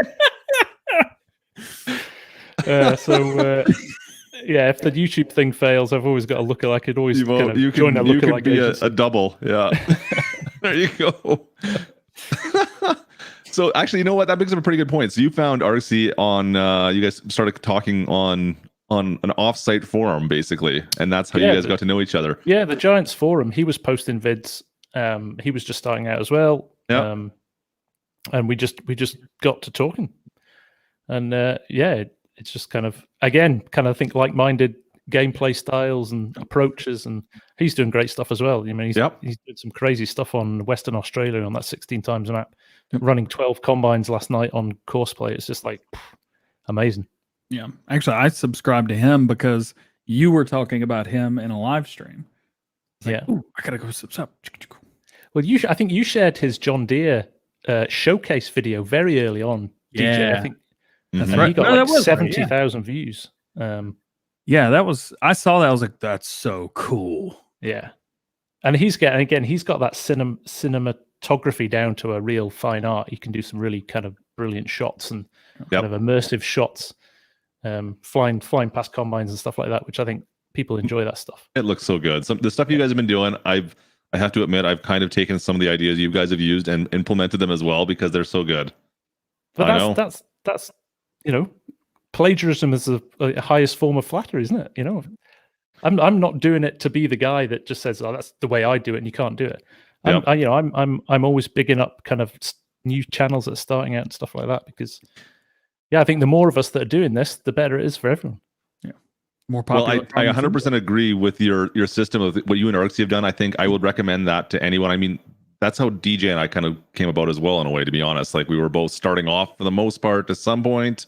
Yeah, if the YouTube thing fails, I've always got a lookalike. I could always you join a you lookalike could be agency. a double. Yeah. There you go. So actually, you know what? That brings up a pretty good point. So you found RC on. You guys started talking on an off-site forum, basically, and that's how you guys got to know each other. Yeah, the Giants forum. He was posting vids. He was just starting out as well. Yeah. And we just got to talking, and it's just kind of think like-minded gameplay styles and approaches, and he's doing great stuff as well. I mean, he's did some crazy stuff on Western Australia on that 16 times map, running 12 combines last night on Courseplay. It's just like amazing. Yeah, actually, I subscribed to him because you were talking about him in a live stream. Yeah, I gotta go subscribe. Well, I think you shared his John Deere showcase video very early on. Yeah, DJ, I think. That's And right. he got 70,000 views. Yeah, that was. I saw that. I was like, "That's so cool." Yeah, and he's got that cinematography down to a real fine art. He can do some really kind of brilliant shots and kind of immersive shots, flying past combines and stuff like that, which I think people enjoy that stuff. It looks so good. The stuff you guys have been doing, I have to admit, I've kind of taken some of the ideas you guys have used and implemented them as well because they're so good. But that's plagiarism is the highest form of flattery, isn't it? You know, I'm not doing it to be the guy that just says, "Oh, that's the way I do it," and you can't do it. I'm always bigging up kind of new channels that are starting out and stuff like that because, I think the more of us that are doing this, the better it is for everyone. Yeah, more popular. Well, I 100% agree with your system of what you and Arxie have done. I think I would recommend that to anyone. I mean, that's how DJ and I kind of came about as well, in a way, to be honest. Like, we were both starting off for the most part at some point.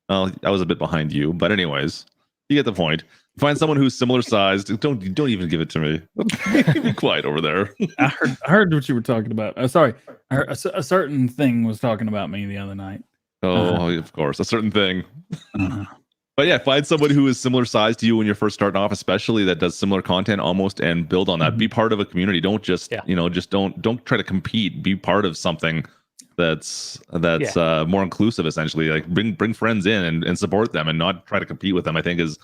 I was a bit behind you, but anyways, you get the point. Find someone who's similar sized. Don't even give it to me. Be quiet over there. I heard what you were talking about. Sorry, I heard a certain thing was talking about me the other night. Oh, of course, a certain thing. But yeah, find someone who is similar size to you when you're first starting off, especially that does similar content almost, and build on that. Be part of a community. Don't just don't try to compete. Be part of something that's more inclusive, essentially. Like bring friends in and support them, and not try to compete with them. I think is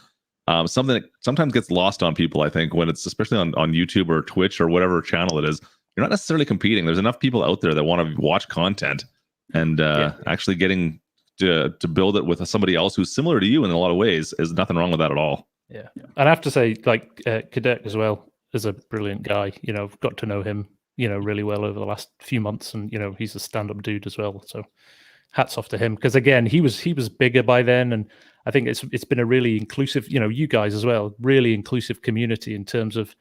something that sometimes gets lost on people. I think when it's especially on YouTube or Twitch or whatever channel it is, you're not necessarily competing. There's enough people out there that want to watch content and actually getting to build it with somebody else who's similar to you in a lot of ways. Is nothing wrong with that at all. Yeah. And I have to say, like, Cadet as well is a brilliant guy. You know, I've got to know him, really well over the last few months, and he's a stand-up dude as well. So hats off to him, because again, he was bigger by then, and I think it's been a really inclusive, you guys as well, really inclusive community in terms of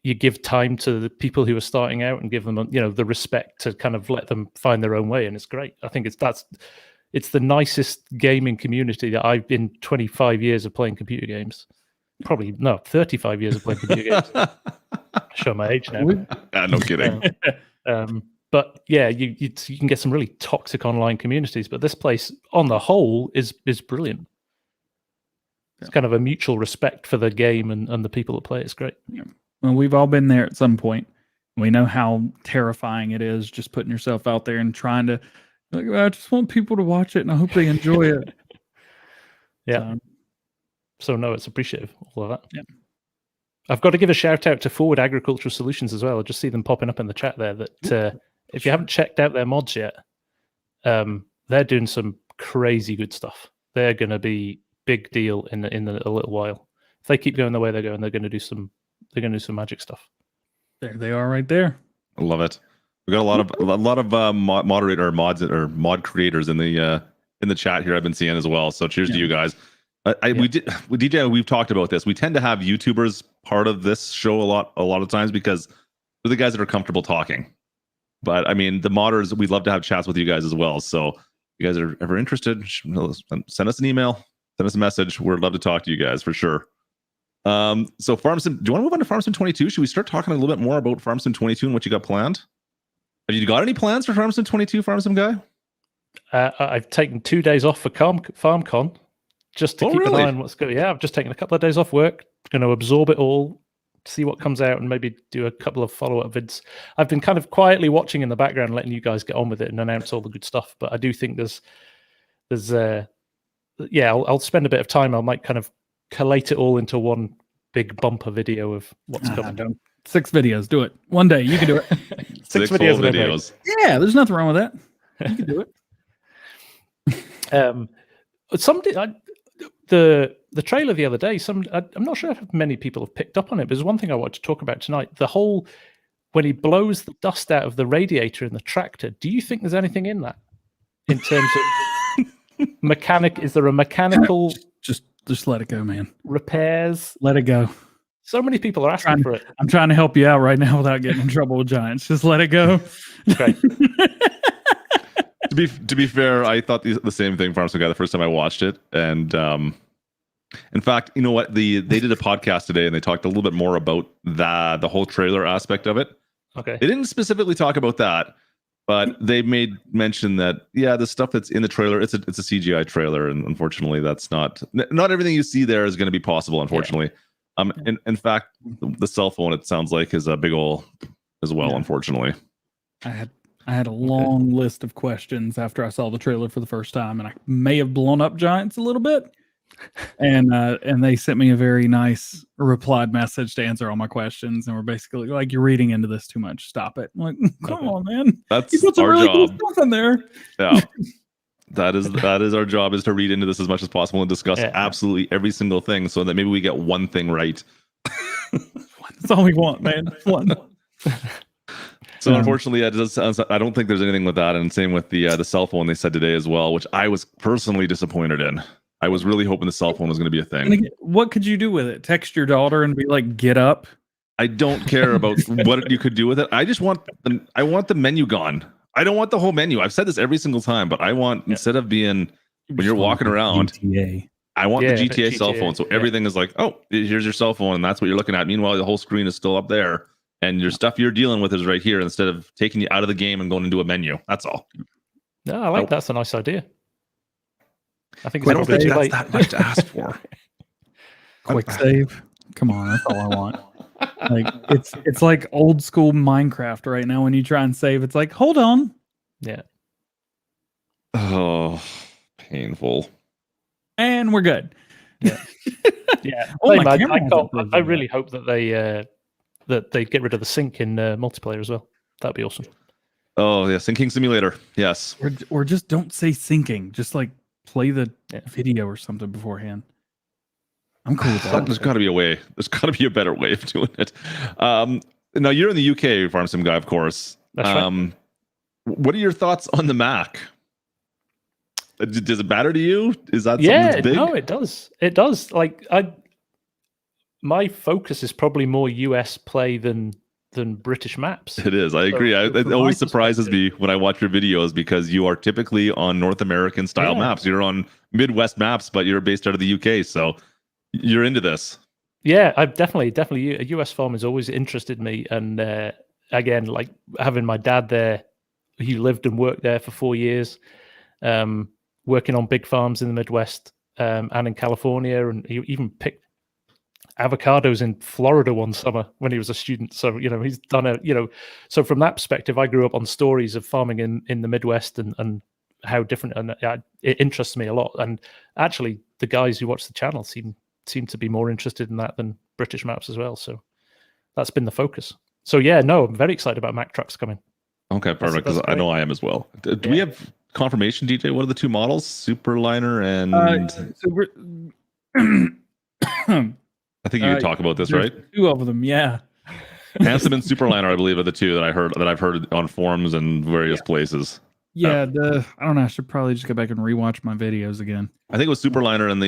you give time to the people who are starting out and give them, the respect to kind of let them find their own way, and it's great. I think it's the nicest gaming community that I've been 25 years of playing computer games. Probably no, 35 years of playing computer games. Show my age now. No kidding. But yeah, you can get some really toxic online communities, but this place on the whole is brilliant. It's kind of a mutual respect for the game and the people that play. It's great. Yeah. Well, we've all been there at some point. We know how terrifying it is just putting yourself out there and trying to. Like, I just want people to watch it, and I hope they enjoy it. Yeah. So no, it's appreciative, all of that. Yeah. I've got to give a shout out to Forward Agricultural Solutions as well. I just see them popping up in the chat there. That if you haven't checked out their mods yet, they're doing some crazy good stuff. They're going to be big deal in a little while. If they keep going the way they're going, they're going to do some magic stuff. There they are, right there. I love it. We got a lot of mod creators in the chat here. I've been seeing as well. So cheers to you guys. With DJ, we've talked about this. We tend to have YouTubers part of this show a lot of times because they're the guys that are comfortable talking. But I mean, the modders, we'd love to have chats with you guys as well. So if you guys are ever interested, send us an email, send us a message. We'd love to talk to you guys for sure. So Farmsim, do you want to move on to Farmsim 22? Should we start talking a little bit more about Farmsim 22 and what you got planned? Have you got any plans for Farmsim 22, Farmsim guy? I've taken 2 days off for FarmCon just to keep an eye on what's going. Yeah, I've just taken a couple of days off work, going to absorb it all, see what comes out, and maybe do a couple of follow-up vids. I've been kind of quietly watching in the background, letting you guys get on with it and announce all the good stuff. But I do think there's I'll spend a bit of time. I might kind of collate it all into one big bumper video of what's coming. 6 videos, do it. One day, you can do it. 6 videos. Yeah, there's nothing wrong with that. You can do it. The trailer the other day, I'm not sure if many people have picked up on it, but there's one thing I want to talk about tonight. The whole, when he blows the dust out of the radiator in the tractor, do you think there's anything in that? In terms of is there a mechanical... Just let it go, man. Repairs? Let it go. So many people are asking for it. I'm trying to help you out right now without getting in trouble with Giants. Just let it go. Okay. To be fair, I thought the same thing, Farmsim guy, the first time I watched it. And in fact, you know what? They did a podcast today and they talked a little bit more about the whole trailer aspect of it. Okay. They didn't specifically talk about that, but they made mention that, yeah, the stuff that's in the trailer, it's a CGI trailer. And unfortunately, that's not everything you see there is going to be possible, unfortunately. Yeah. In fact, the cell phone, it sounds like, is a big ol' as well, unfortunately. I had a long list of questions after I saw the trailer for the first time, and I may have blown up Giants a little bit. And they sent me a very nice replied message to answer all my questions, and we're basically like, "You're reading into this too much. Stop it." I'm like, come on, man. That's you put some our really job. Cool stuff in there. Yeah. That is our job, is to read into this as much as possible and discuss absolutely every single thing, so that maybe we get one thing right. That's all we want, man. One. So unfortunately, I don't think there's anything with that, and same with the cell phone they said today as well, which I was personally disappointed in. I was really hoping the cell phone was going to be a thing. What could you do with it? Text your daughter and be like, "Get up." I don't care about what you could do with it. I just want the menu gone. I don't want the whole menu. I've said this every single time, but I want, instead of being when you're walking around, GTA. I want the GTA cell phone. So everything is like, oh, here's your cell phone, and that's what you're looking at. Meanwhile, the whole screen is still up there, and your stuff you're dealing with is right here, instead of taking you out of the game and going into a menu. That's all. No, I like that's a nice idea. I think I don't think that's that much to ask for. Quick save. Come on, that's all I want. Like it's like old school Minecraft right now. When you try and save, it's like, hold on. Yeah. Oh, painful. And we're good. Yeah. Yeah. Oh, I really hope that they get rid of the sync in multiplayer as well. That'd be awesome. Oh yeah, syncing simulator. Yes. Or just don't say syncing. Just like play the video or something beforehand. I'm cool with that. There's got to be a way. There's got to be a better way of doing it. Now you're in the UK, Farmsim guy, of course. That's right. What are your thoughts on the Mac? Does it matter to you? Is that something that's big? No, it does. It does. Like my focus is probably more US play than British maps. It is. I agree. It always surprises me when I watch your videos, because you are typically on North American style maps. You're on Midwest maps, but you're based out of the UK, so you're into this. Yeah, I've definitely a US farm has always interested me, and again, like having my dad there, he lived and worked there for 4 years, working on big farms in the Midwest and in California, and he even picked avocados in Florida one summer when he was a student. So, he's done so from that perspective, I grew up on stories of farming in the Midwest and how different, and it interests me a lot. And actually, the guys who watch the channel seem to be more interested in that than British maps as well. So that's been the focus. So yeah, no, I'm very excited about Mack trucks coming. Okay, perfect. Because I know I am as well. Do we have confirmation, DJ? What are the two models? Superliner and I think you could talk about this, right? Two of them, yeah. Farmsim and Superliner, I believe, are the two that I've heard on forums and various places. Yeah, I don't know. I should probably just go back and rewatch my videos again. I think it was Superliner and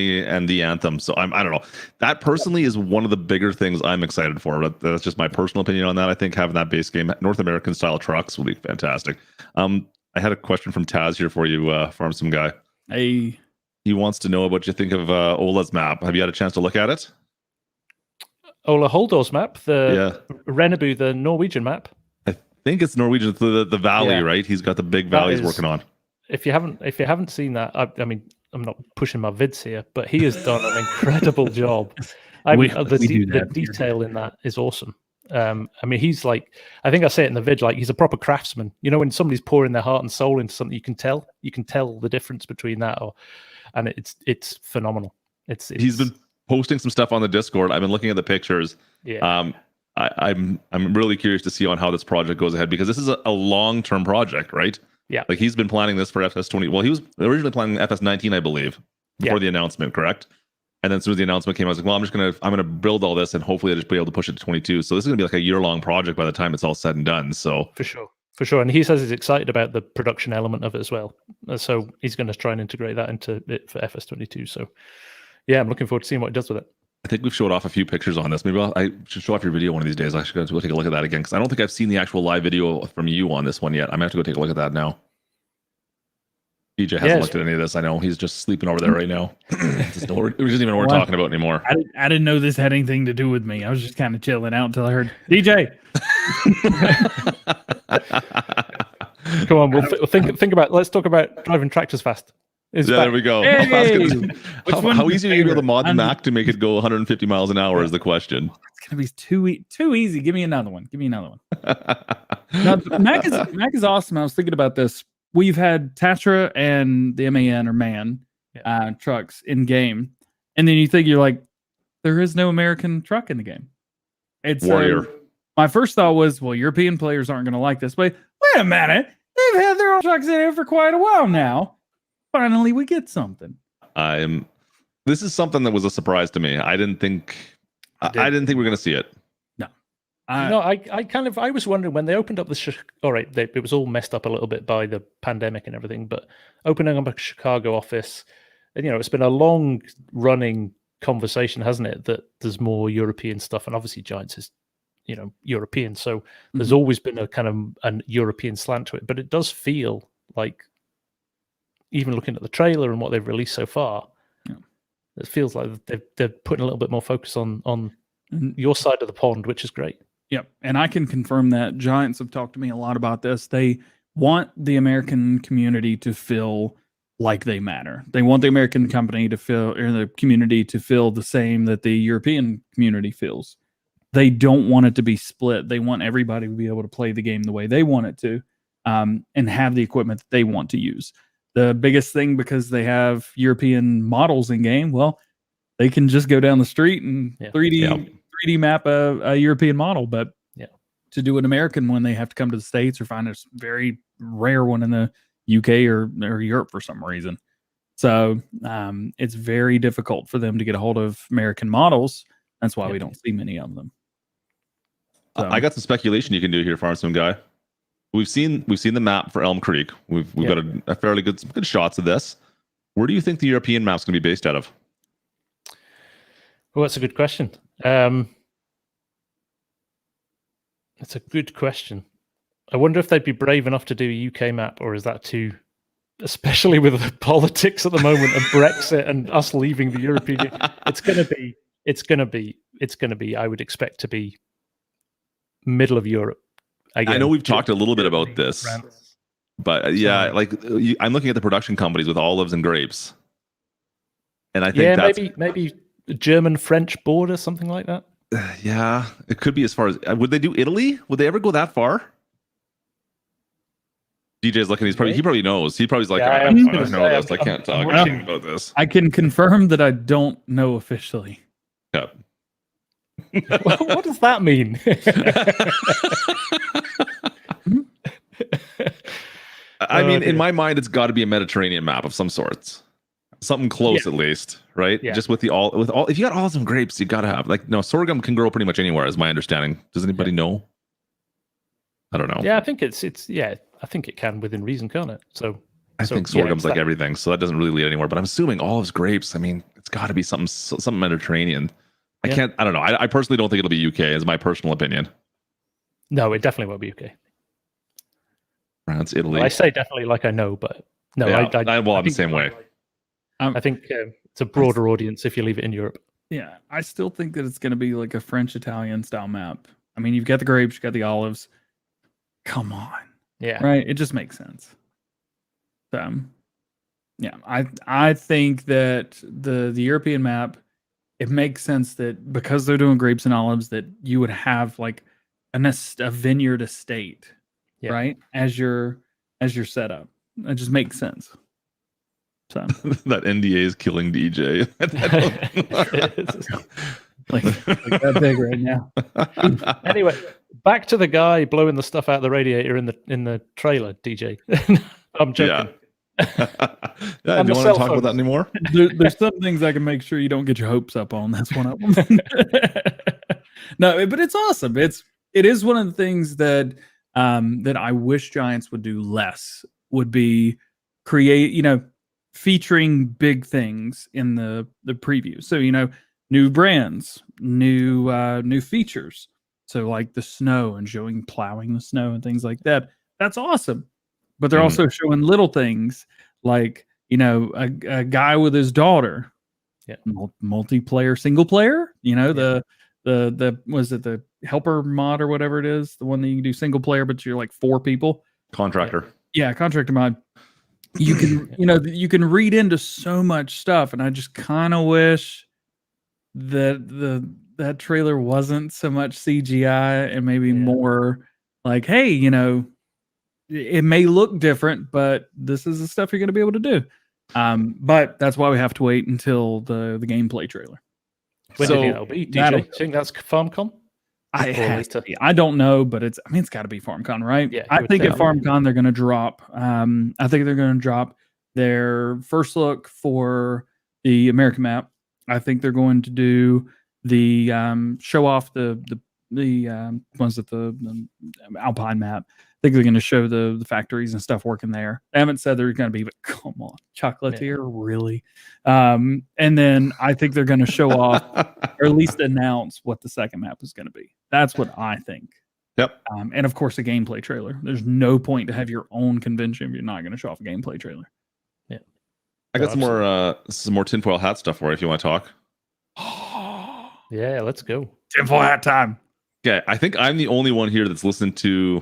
the Anthem. So I don't know. That personally is one of the bigger things I'm excited for. But that's just my personal opinion on that. I think having that base game, North American style trucks, will be fantastic. I had a question from Taz here for you, Farmsim guy. Hey, he wants to know what you think of Ola's map. Have you had a chance to look at it? Ola Holdor's map, the Rennebu, the Norwegian map. I think it's Norwegian, the valley, right? He's got the big valley he's working on. If you haven't seen that, I mean, I'm not pushing my vids here, but he has done an incredible job. The detail in that is awesome. I mean, he's like, I think I say it in the vid, like he's a proper craftsman. When somebody's pouring their heart and soul into something, you can tell the difference between that, and it's phenomenal. He's been posting some stuff on the Discord. I've been looking at the pictures. Yeah. I'm really curious to see on how this project goes ahead, because this is a long-term project, right? Yeah. Like he's been planning this for FS20. Well, he was originally planning FS19, I believe, before the announcement, correct? And then as soon as the announcement came, I was like, well, I'm gonna build all this, and hopefully I'll just be able to push it to 22. So this is gonna be like a year-long project by the time it's all said and done. So for sure. And he says he's excited about the production element of it as well. So he's going to try and integrate that into it for FS22. So yeah, I'm looking forward to seeing what he does with it. I think we've showed off a few pictures on this. Maybe I should show off your video one of these days. I should go take a look at that again, because I don't think I've seen the actual live video from you on this one yet. I'm gonna have to go take a look at that now. DJ hasn't looked at any of this. I know he's just sleeping over there right now. It isn't even what we're talking about anymore. I didn't know this had anything to do with me. I was just kind of chilling out until I heard DJ. Come on, we'll think about. Let's talk about driving tractors fast. There we go. Hey! How easy are you to be able to mod the Mac to make it go 150 miles an hour is the question. It's gonna be too easy. Give me another one. No, Mac is awesome. I was thinking about this. We've had Tatra and the MAN trucks in game, and then you're like, there is no American truck in the game. It's Warrior. My first thought was, well, European players aren't going to like this. But wait a minute, they've had their own trucks in here for quite a while now. Finally, we get something. This is something that was a surprise to me. I didn't think we're going to see it. No. I was wondering when they opened up it was all messed up a little bit by the pandemic and everything, but opening up a Chicago office, and it's been a long running conversation, hasn't it, that there's more European stuff, and obviously Giants is European, so there's always been a kind of an European slant to it, but it does feel like, even looking at the trailer and what they've released so far, it feels like they're putting a little bit more focus on your side of the pond, which is great. Yep, and I can confirm that Giants have talked to me a lot about this. They want the American community to feel like they matter. They want the American company to feel, or the community to feel the same that the European community feels. They don't want it to be split. They want everybody to be able to play the game the way they want it to, and have the equipment that they want to use. The biggest thing, because they have European models in game, well, they can just go down the street and 3D map a European model. But to do an American one, they have to come to the States or find a very rare one in the UK or Europe for some reason. So it's very difficult for them to get a hold of American models. That's why we don't see many of them. So. I got some speculation you can do here, Farmsim guy. We've seen the map for Elm Creek. We've got a fairly good shots of this. Where do you think the European map's going to be based out of? Well, that's a good question. That's a good question. I wonder if they'd be brave enough to do a UK map, or is that too, especially with the politics at the moment and Brexit and us leaving the European Union. It's going to be, I would expect to be middle of Europe. Again, I know we've talked a little bit about this, but I'm looking at the production companies with olives and grapes, and I think maybe German-French border, something like that. Yeah, it could be as far as. Would they do Italy? Would they ever go that far? DJ's looking. He probably knows. He probably's like, Yeah, I I'm don't gonna know say, this. I can't talk watching. about this. I can confirm that I don't know officially. Yeah. What does that mean? I mean, in my mind, it's got to be a Mediterranean map of some sorts, something close at least, right? Yeah. Just with all. If you got olives and grapes, you got to have sorghum can grow pretty much anywhere, is my understanding. Does anybody know? I don't know. Yeah, I think it's I think it can within reason, can't it? So I think sorghum's like everything, so that doesn't really lead anywhere. But I'm assuming olives, grapes. I mean, it's got to be something Mediterranean. I don't know. I personally don't think it'll be UK, is my personal opinion. No, it definitely won't be UK. France, Italy. Well, I say definitely like I know, but no, yeah, I'm I the same way. I think it's a broader audience if you leave it in Europe. Yeah, I still think that it's going to be like a French-Italian style map. I mean, you've got the grapes, you've got the olives. Come on. Yeah. Right? It just makes sense. Yeah, I think that the European map, it makes sense that because they're doing grapes and olives, that you would have like a vineyard estate, right? As your setup. It just makes sense. So that NDA is killing DJ. like that big right now. Anyway, back to the guy blowing the stuff out the radiator in the trailer, DJ. I'm joking. Yeah. Do you want to talk about that anymore? There's some things I can make sure you don't get your hopes up on. That's one of them. No, but it's awesome. It is one of the things that that I wish Giants would do less. Would be create, featuring big things in the preview. So new brands, new features. So like the snow and showing plowing the snow and things like that. That's awesome. But they're also showing little things like, a guy with his daughter, multiplayer, single player, the was it the helper mod or whatever it is, the one that you can do single player, but you're like 4 people. Contractor. Yeah, contractor mod. You can, you can read into so much stuff, and I just kind of wish that that trailer wasn't so much CGI and maybe more like, hey, it may look different, but this is the stuff you're going to be able to do. But that's why we have to wait until the gameplay trailer. When do you think that'll be? DJ, you think that's FarmCon? I don't know, but it's got to be FarmCon, right? Yeah, I think at FarmCon they're going to drop. I think they're going to drop their first look for the American map. I think they're going to do the show off the ones at the Alpine map. I think they're going to show the factories and stuff working there. They haven't said they're going to be, but come on, Chocolatier, really? And then I think they're going to show off, or at least announce what the second map is going to be. That's what I think. Yep. And of course, a gameplay trailer. There's no point to have your own convention if you're not going to show off a gameplay trailer. Yeah. I got some more tinfoil hat stuff for you if you want to talk. Yeah, let's go. Tinfoil hat time. Okay, I think I'm the only one here that's listened to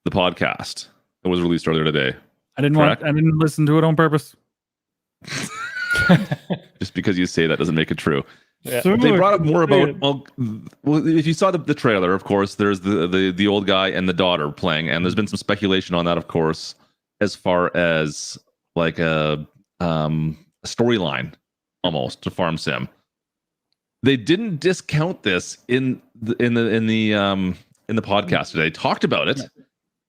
the podcast that was released earlier today. I didn't listen to it on purpose. Just because you say that doesn't make it true. Yeah. They brought up more about well, if you saw the trailer, of course, there's the old guy and the daughter playing, and there's been some speculation on that, of course, as far as like a storyline almost to Farmsim. They didn't discount this in the podcast today. They talked about it,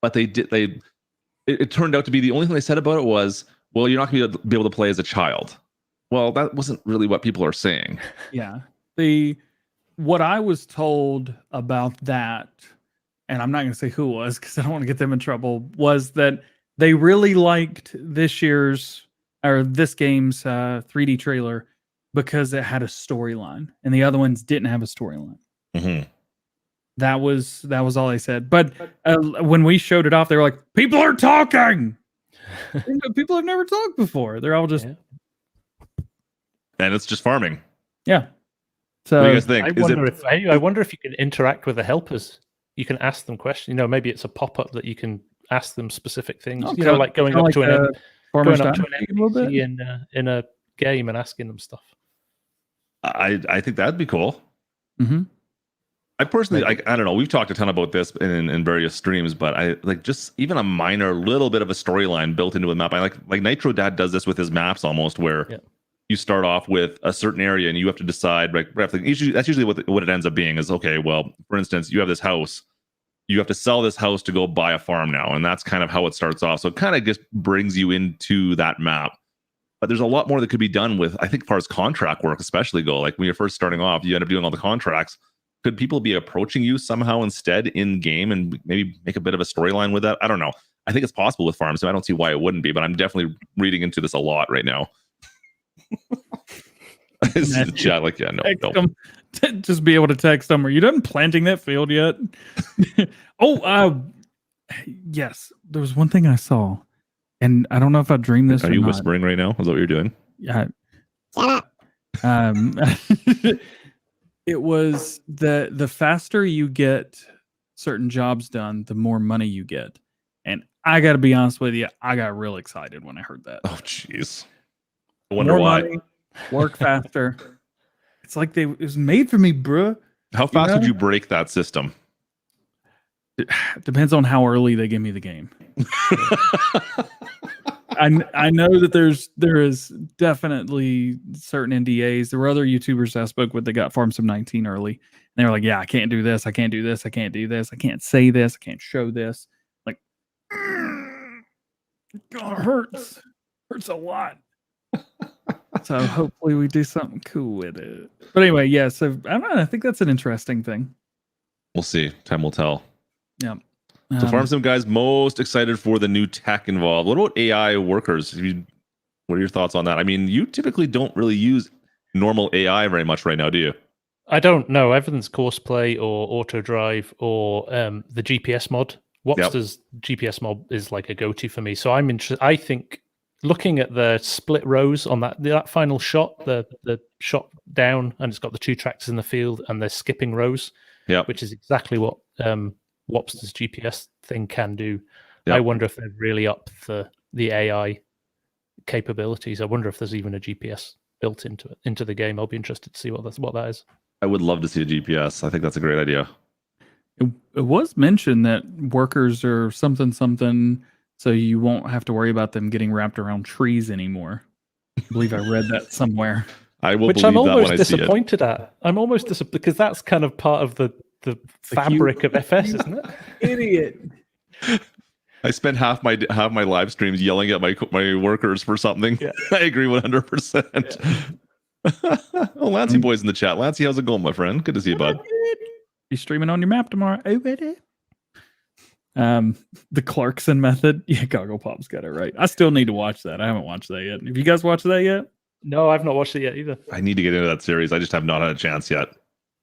but it turned out to be the only thing they said about it was, well, you're not going to be able to play as a child. Well, that wasn't really what people are saying. Yeah. What I was told about that, and I'm not going to say who it was because I don't want to get them in trouble, was that they really liked this game's 3D trailer because it had a storyline, and the other ones didn't have a storyline. Mm-hmm. That was all they said. But when we showed it off, they were like, "People are talking." People have never talked before. They're all just, and it's just farming. Yeah. So what do you guys think? I wonder if you can interact with the helpers. You can ask them questions. Maybe it's a pop-up that you can ask them specific things. Okay. Like going up to an NPC NPC in a game and asking them stuff. I think that'd be cool. Mm-hmm. I personally, I don't know. We've talked a ton about this in various streams, but I like just even a minor little bit of a storyline built into a map. I like Nitro Dad does this with his maps almost, where you start off with a certain area and you have to decide. Like that's usually what it ends up being is okay. Well, for instance, you have this house. You have to sell this house to go buy a farm now, and that's kind of how it starts off. So it kind of just brings you into that map. But there's a lot more that could be done with, I think, as far as contract work, especially go. Like when you're first starting off, you end up doing all the contracts. Could people be approaching you somehow instead in game and maybe make a bit of a storyline with that? I don't know. I think it's possible with farms, so I don't see why it wouldn't be. But I'm definitely reading into this a lot right now. This is the chat, like, yeah, no. Just be able to text them. Are you done planting that field yet? Yes. There was one thing I saw, and I don't know if I dreamed this. Are you whispering right now? Is that what you're doing? Yeah. It was the faster you get certain jobs done, the more money you get. And I got to be honest with you, I got real excited when I heard that. Oh, jeez. I wonder more why. Money, work faster. It's like it was made for me, bruh. How fast would you break that system? It depends on how early they give me the game. I know that there is definitely certain NDAs. There were other YouTubers I spoke with that got Farmsim 19 early. And they were like, yeah, I can't do this. I can't do this. I can't do this. I can't say this. I can't show this. Like, God, hurts. Hurts a lot. So hopefully we do something cool with it. But anyway, yeah, so I don't know. I think that's an interesting thing. We'll see. Time will tell. Yeah. So Farmsim guys, most excited for the new tech involved. What about AI workers? What are your thoughts on that? I mean, you typically don't really use normal AI very much right now, do you? I don't know. Everything's Courseplay or Auto Drive or the GPS mod. Wopster's GPS mod is like a go-to for me. So I'm interested. I think looking at the split rows on that final shot, the shot down, and it's got the two tractors in the field and they're skipping rows, which is exactly what Wopster's GPS thing can do. I wonder if they've really upped the AI capabilities. I wonder if there's even a GPS built into the game. I'll be interested to see what that is. I would love to see a GPS. I think that's a great idea. It was mentioned that workers are something, so you won't have to worry about them getting wrapped around trees anymore. I believe I read that somewhere. I will Which believe I'm almost that when disappointed at. I'm almost disappointed because that's kind of part of the fabric of FS, isn't it? Idiot. I spent half my live streams yelling at my workers for something. Yeah. I agree 100%. Yeah. Oh, Lancey boy's in the chat. Lancey, how's it going, my friend? Good to see you, bud. You streaming on your map tomorrow? Oh, ready? The Clarkson method. Yeah, Goggle Pop's got it right. I still need to watch that. I haven't watched that yet. Have you guys watched that yet? No, I've not watched it yet either. I need to get into that series. I just have not had a chance yet.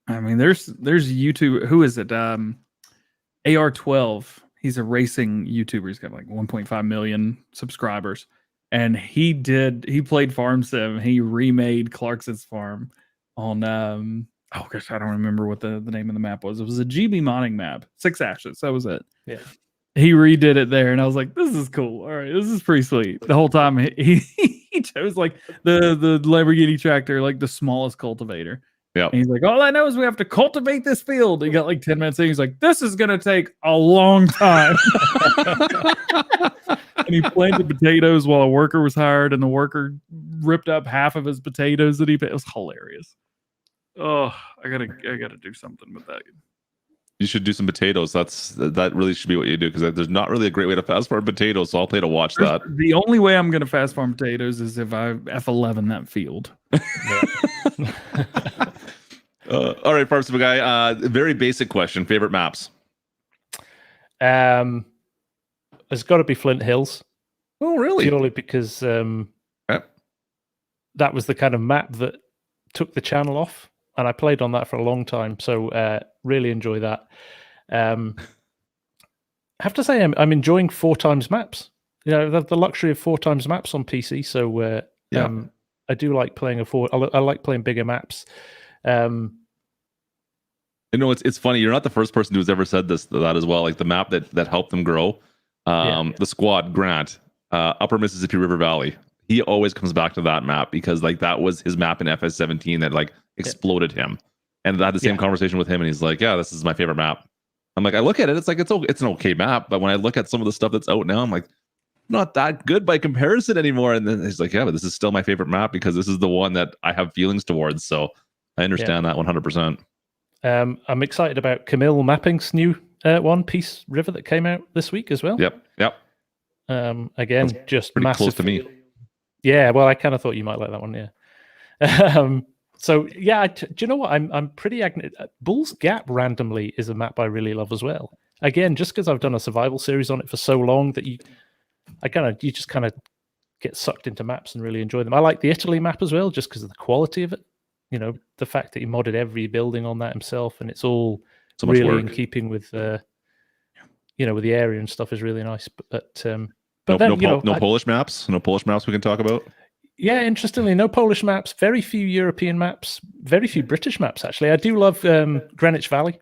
I mean, there's YouTube. Who is it? AR12. He's a racing YouTuber. He's got like 1.5 million subscribers, and he played Farmsim. He remade Clarkson's farm on oh gosh, I don't remember what the name of the map was. It was a GB modding map. 6 Ashes. That was it. Yeah. He redid it there, and I was like, "This is cool. All right, this is pretty sweet." The whole time he chose like the Lamborghini tractor, like the smallest cultivator. Yeah. And he's like, "All I know is we have to cultivate this field." He got like 10 minutes in. He's like, "This is gonna take a long time." And he planted potatoes while a worker was hired, and the worker ripped up half of his potatoes that he put. It was hilarious. Oh, I gotta do something with that. You should do some potatoes. That really should be what you do, because there's not really a great way to fast farm potatoes. So I'll pay to watch that. The only way I'm gonna fast farm potatoes is if I F11 that field. All right, Farmsim guy. Very basic question. Favorite maps? It's got to be Flint Hills. Oh, really? Purely because that was the kind of map that took the channel off, and I played on that for a long time. So really enjoy that. I have to say, I'm enjoying 4x maps. You know, the luxury of 4x maps on PC. So I do like playing I like playing bigger maps. You know, it's funny. You're not the first person who's ever said that as well. Like the map that helped them grow. The squad, Grant, Upper Mississippi River Valley. He always comes back to that map because like that was his map in FS17 that like exploded him. And I had the same conversation with him, and he's like, "Yeah, this is my favorite map." I'm like, I look at it, it's like it's an okay map, but when I look at some of the stuff that's out now, I'm like, not that good by comparison anymore. And then he's like, "Yeah, but this is still my favorite map because this is the one that I have feelings towards." So I understand that 100%. I'm excited about Camille Mapping's new one, Peace River, that came out this week as well. Yep. Again, That's just pretty massive. close to me. Yeah, well, I kind of thought you might like that one. Yeah. So yeah, do you know what? I'm pretty Bull's Gap randomly is a map I really love as well. Again, just because I've done a survival series on it for so long that you just kind of get sucked into maps and really enjoy them. I like the Italy map as well, just because of the quality of it. You know, the fact that he modded every building on that himself, and it's all So much really work. in keeping with with the area and stuff is really nice. But No then Polish maps. No Polish maps we can talk about. Yeah, interestingly, no Polish maps, very few European maps, very few British maps, actually. I do love Greenwich Valley.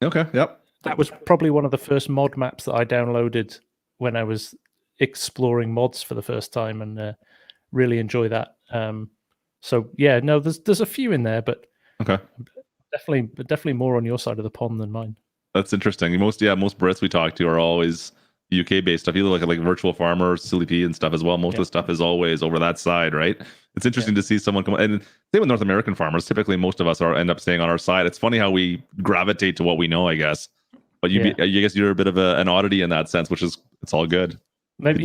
Okay, yep. That was probably one of the first mod maps that I downloaded when I was exploring mods for the first time, and really enjoy that. So yeah, no, there's a few in there, but okay, definitely more on your side of the pond than mine. That's interesting. Most Brits we talk to are always UK based stuff. You look at like Virtual Farmer, Silly P and stuff as well. Most of the stuff is always over that side, right? It's interesting to see someone come, and same with North American farmers. Typically, most of us end up staying on our side. It's funny how we gravitate to what we know, I guess. But I guess you're a bit of an oddity in that sense, which is it's all good. Maybe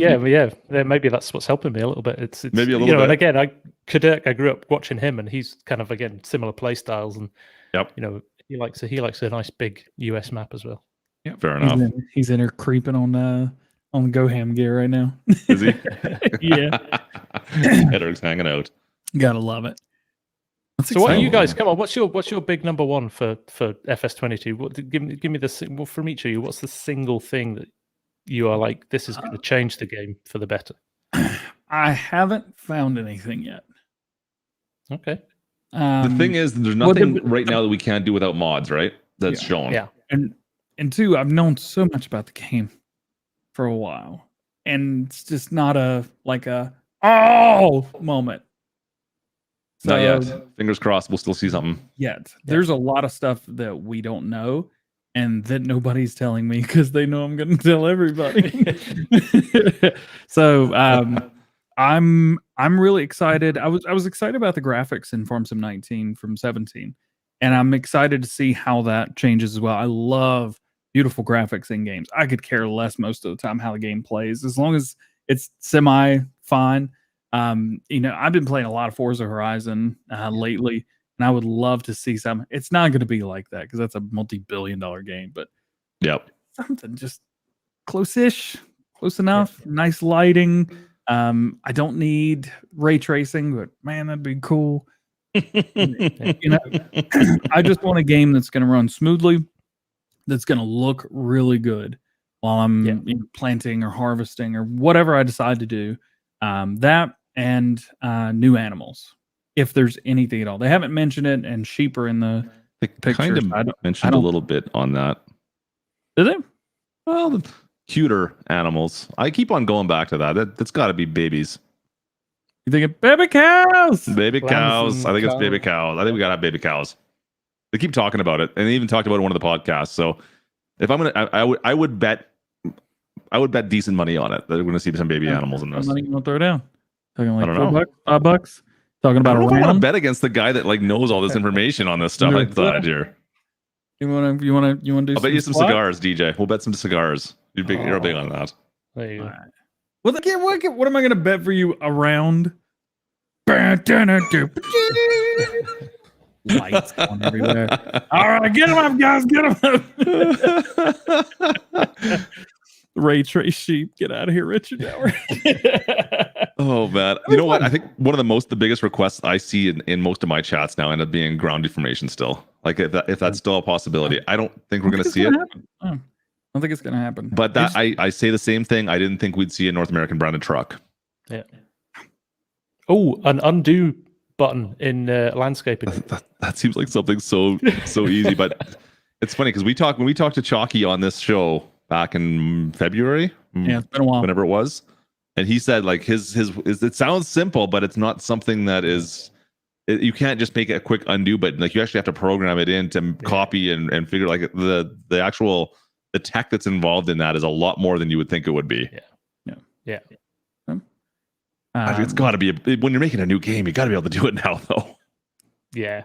maybe that's what's helping me a little bit. It's maybe a little bit. And again, I grew up watching him, and he's kind of similar play styles, and he likes a nice big US map as well. Yeah, fair enough. He's in here creeping on GoHam gear right now. Is he? Yeah. Edward's hanging out. Gotta love it. So what are you guys? Come on, what's your big number one for FS22? Give me the from each of you. What's the single thing that you are like, this is going to change the game for the better? I haven't found anything yet. Okay. The thing is, there's nothing right now that we can't do without mods, right? That's shown. Yeah. And two, I've known so much about the game for a while, and it's just not a moment. Not yet. Fingers crossed, we'll still see something. Yet. There's a lot of stuff that we don't know, and that nobody's telling me because they know I'm going to tell everybody. So I'm really excited. I was excited about the graphics in Farmsim 19 from 17, and I'm excited to see how that changes as well. I love beautiful graphics in games. I could care less most of the time how the game plays, as long as it's semi fine. I've been playing a lot of Forza Horizon lately, and I would love to see some. It's not going to be like that because that's a multi-billion-dollar game, but something just close enough. Nice lighting. I don't need ray tracing, but man, that'd be cool. I just want a game that's going to run smoothly, that's going to look really good while I'm planting or harvesting or whatever I decide to do. That and new animals, if there's anything at all. They haven't mentioned it, and sheep are in the picture. Kind of mentioned a little bit on that. Did they? Well, the cuter animals. I keep on going back to that. That's got to be babies. You think of baby cows? Baby cows. I think it's baby cows. I think we got to have baby cows. They keep talking about it, and they even talked about it in one of the podcasts. So if I'm gonna, I would bet decent money on it that we're gonna see some baby animals in this. Money you want to throw down? Talking like I don't know. $5? Talking about I don't know a if I want to round? bet against the guy that knows all this information on this stuff. I thought here. You want to do? I'll bet you some cigars, DJ. We'll bet some cigars. You're big on that. There you go. Right. Well, what am I going to bet for you? A round? Lights going everywhere. All right, get them up, guys. Get them up. Ray Trace sheep, get out of here, Richard Howard. Oh man, you know what? I think one of the biggest requests I see in most of my chats now end up being ground deformation. Still, if that's still a possibility, I don't think we're going to see it. I don't think it's going to happen. But that I say the same thing. I didn't think we'd see a North American branded truck. Yeah. Oh, an undo button in landscaping. That seems like something so easy, but it's funny because when we talked to Chalky on this show back in February, it's been a while, whenever it was, and he said his it sounds simple, but it's not something that is you can't just make a quick undo, but like you actually have to program it in to copy and figure like the actual the tech that's involved in that is a lot more than you would think it would be. Yeah. It's got to be when you're making a new game, you got to be able to do it now, though. Yeah,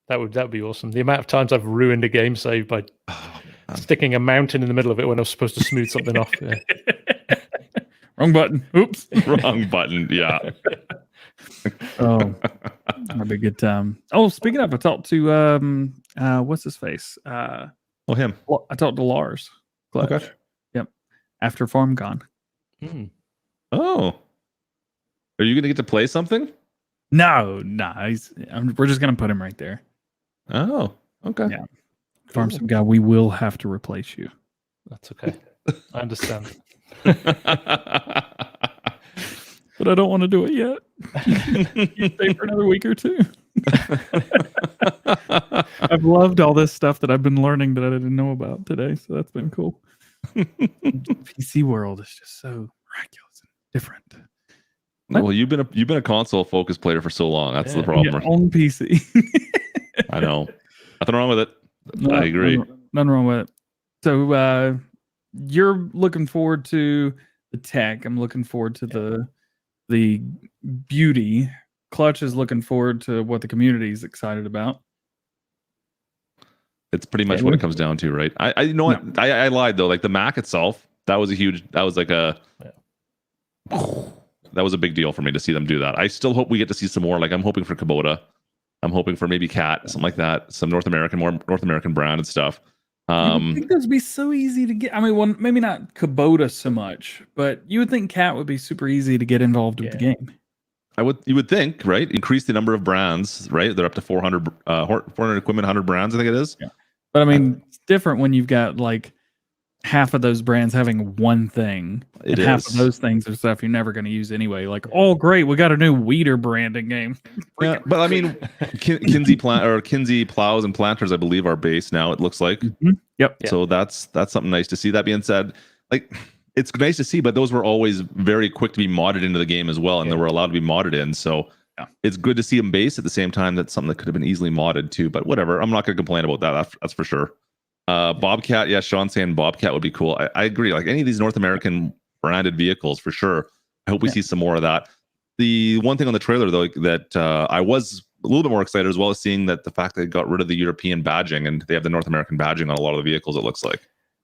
that would be awesome. The amount of times I've ruined a game save by sticking a mountain in the middle of it when I was supposed to smooth something off. Yeah. Wrong button. Oops. Wrong button. Yeah. Oh, that'd be a good time. Oh, speaking of, I talked to what's his face? Him. Well, I talked to Lars. Klutch. Okay. Yep. After FarmCon. Oh. Are you going to get to play something? No. We're just gonna put him right there. Oh. Okay. Yeah. Farmsim guy, we will have to replace you. That's okay. I understand. But I don't want to do it yet. You stay for another week or two. I've loved all this stuff that I've been learning that I didn't know about today, so that's been cool. PC world is just so miraculous and different. Well, you've been a console focused player for so long. That's the problem. Yeah, on PC. I know. Nothing wrong with it. I agree. Nothing wrong with it. So you're looking forward to the tech. I'm looking forward to the beauty. Klutch is looking forward to what the community is excited about. It's pretty much what it comes down to, right? I you know what? I lied though. Like the Mac itself, that was a big deal for me to see them do that. I still hope we get to see some more. Like I'm hoping for Kubota. I'm hoping for maybe Cat, something like that. Some more North American branded stuff. I think those would be so easy to get. I mean, well, maybe not Kubota so much, but you would think Cat would be super easy to get involved with the game. You would think, right? Increase the number of brands, right? They're up to 400 equipment, 100 brands, I think it is. Yeah. But I mean, it's different when you've got like half of those brands having one thing. And half of those things are stuff you're never going to use anyway. Like, oh, great, we got a new weeder branding game. Yeah, but I mean, Kinsey plows and planters, I believe, are based now. It looks like. Mm-hmm. Yep. So that's something nice to see. That being said, like it's nice to see, but those were always very quick to be modded into the game as well, and they were allowed to be modded in. So it's good to see them based at the same time. That's something that could have been easily modded too. But whatever, I'm not going to complain about that. That's for sure. Bobcat, Sean saying Bobcat would be cool. I agree. Like any of these North American branded vehicles, for sure. I hope we see some more of that. The one thing on the trailer though that I was a little bit more excited as well as seeing that the fact that they got rid of the European badging and they have the North American badging on a lot of the vehicles. It looks like.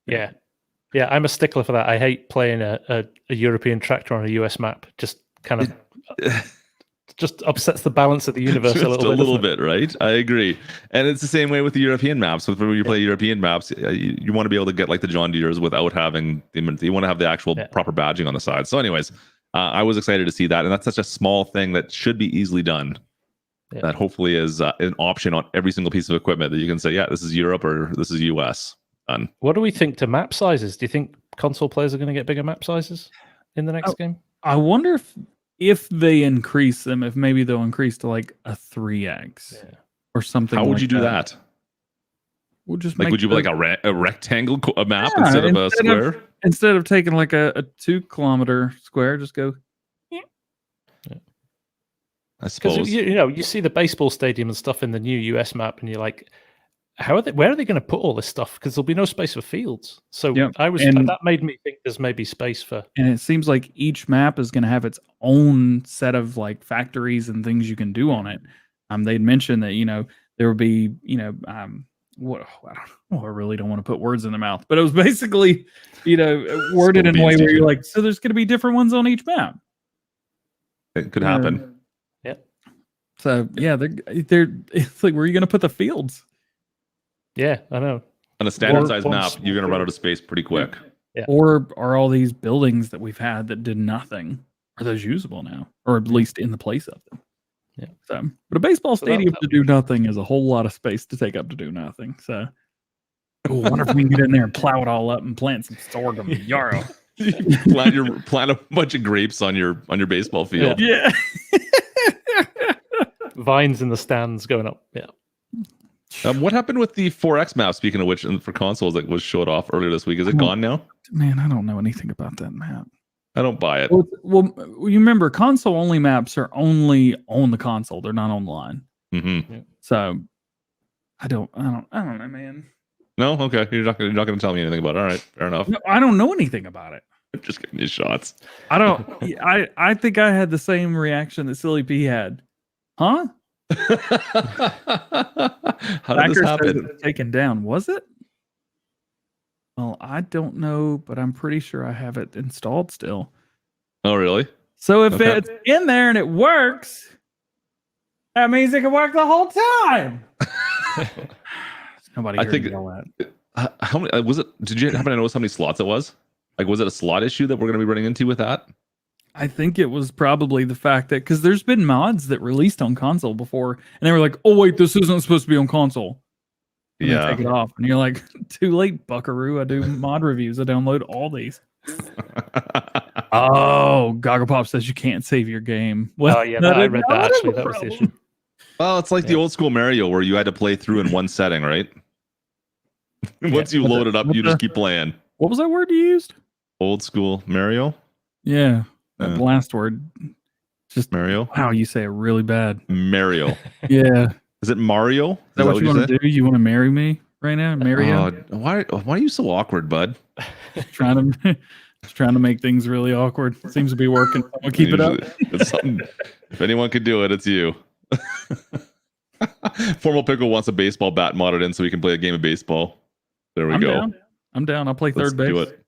Yeah, I'm a stickler for that. I hate playing a European tractor on a US map. Just kind of. Just upsets the balance of the universe a little bit, right? I agree, and it's the same way with the European maps. So when you play European maps, you want to be able to get like the John Deere's without having you want to have the actual proper badging on the side. So, anyways, I was excited to see that, and that's such a small thing that should be easily done. Yeah. That hopefully is an option on every single piece of equipment that you can say, yeah, this is Europe or this is US. Done. What do we think to map sizes? Do you think console players are going to get bigger map sizes in the next game? I wonder if they increase them, if maybe they'll increase to like a 3x or something. How would you do that? We'll just like, would you like a rectangle map instead of a square? Instead of taking like a 2 kilometer square, just go. I suppose you see the baseball stadium and stuff in the new US map, and you're like, where are they going to put all this stuff? Because there'll be no space for fields. So that made me think there's maybe space for. And it seems like each map is going to have its own set of like factories and things you can do on it. They'd mentioned that there would be what I don't know. I really don't want to put words in their mouth, but it was basically worded in a way where you're like, so there's going to be different ones on each map. It could happen. Yeah. So they're it's like, where are you going to put the fields? Yeah, I know. On a standard size map, you're going to run out of space pretty quick. Yeah. Or are all these buildings that we've had that did nothing, are those usable now? Or at least in the place of them? Yeah. So, but a baseball stadium to do nothing is a whole lot of space to take up to do nothing. So I wonder if we can get in there and plow it all up and plant some sorghum and yarrow. plant a bunch of grapes on your baseball field. Yeah. Vines in the stands going up. Yeah. What happened with the 4X map, speaking of which, and for consoles that was showed off earlier this week? Is it gone now? Man, I don't know anything about that map. I don't buy it. Well, you remember console only maps are only on the console; they're not online. Mm-hmm. So I don't know, man. No, okay. You're not going to tell me anything about it. All right, fair enough. No, I don't know anything about it. I'm just giving you shots. I don't. I think I had the same reaction that Silly P had. Huh? How did this happen? It's taken down. Was it? Well, I don't know, but I'm pretty sure I have it installed still. Oh, really? So if it's in there and it works, that means it can work the whole time. Nobody. I think. How many was it? Did you happen to notice how many slots it was? Like, was it a slot issue that we're going to be running into with that? I think it was probably the fact that because there's been mods that released on console before, and they were like, "Oh wait, this isn't supposed to be on console." And yeah, take it off, and you're like, "Too late, Buckaroo! I do mod reviews. I download all these." Oh, Gogglepop says you can't save your game. Well, oh yeah, I read that actually. That was the issue. Well, it's like the old school Mario where you had to play through in one setting, right? Once you load it up, you just keep playing. What was that word you used? Old school Mario. Yeah, that last word. Just Mario. Wow, you say it really bad. Mario. Yeah. Is it Mario? Is that what you want to do? You want to marry me right now? Mario? Why are you so awkward, bud? trying to make things really awkward. Seems to be working. I'll keep it up. If anyone could do it, it's you. Formal Pickle wants a baseball bat modded in so we can play a game of baseball. There we go. Down. I'm down. I'll play third base. Do it.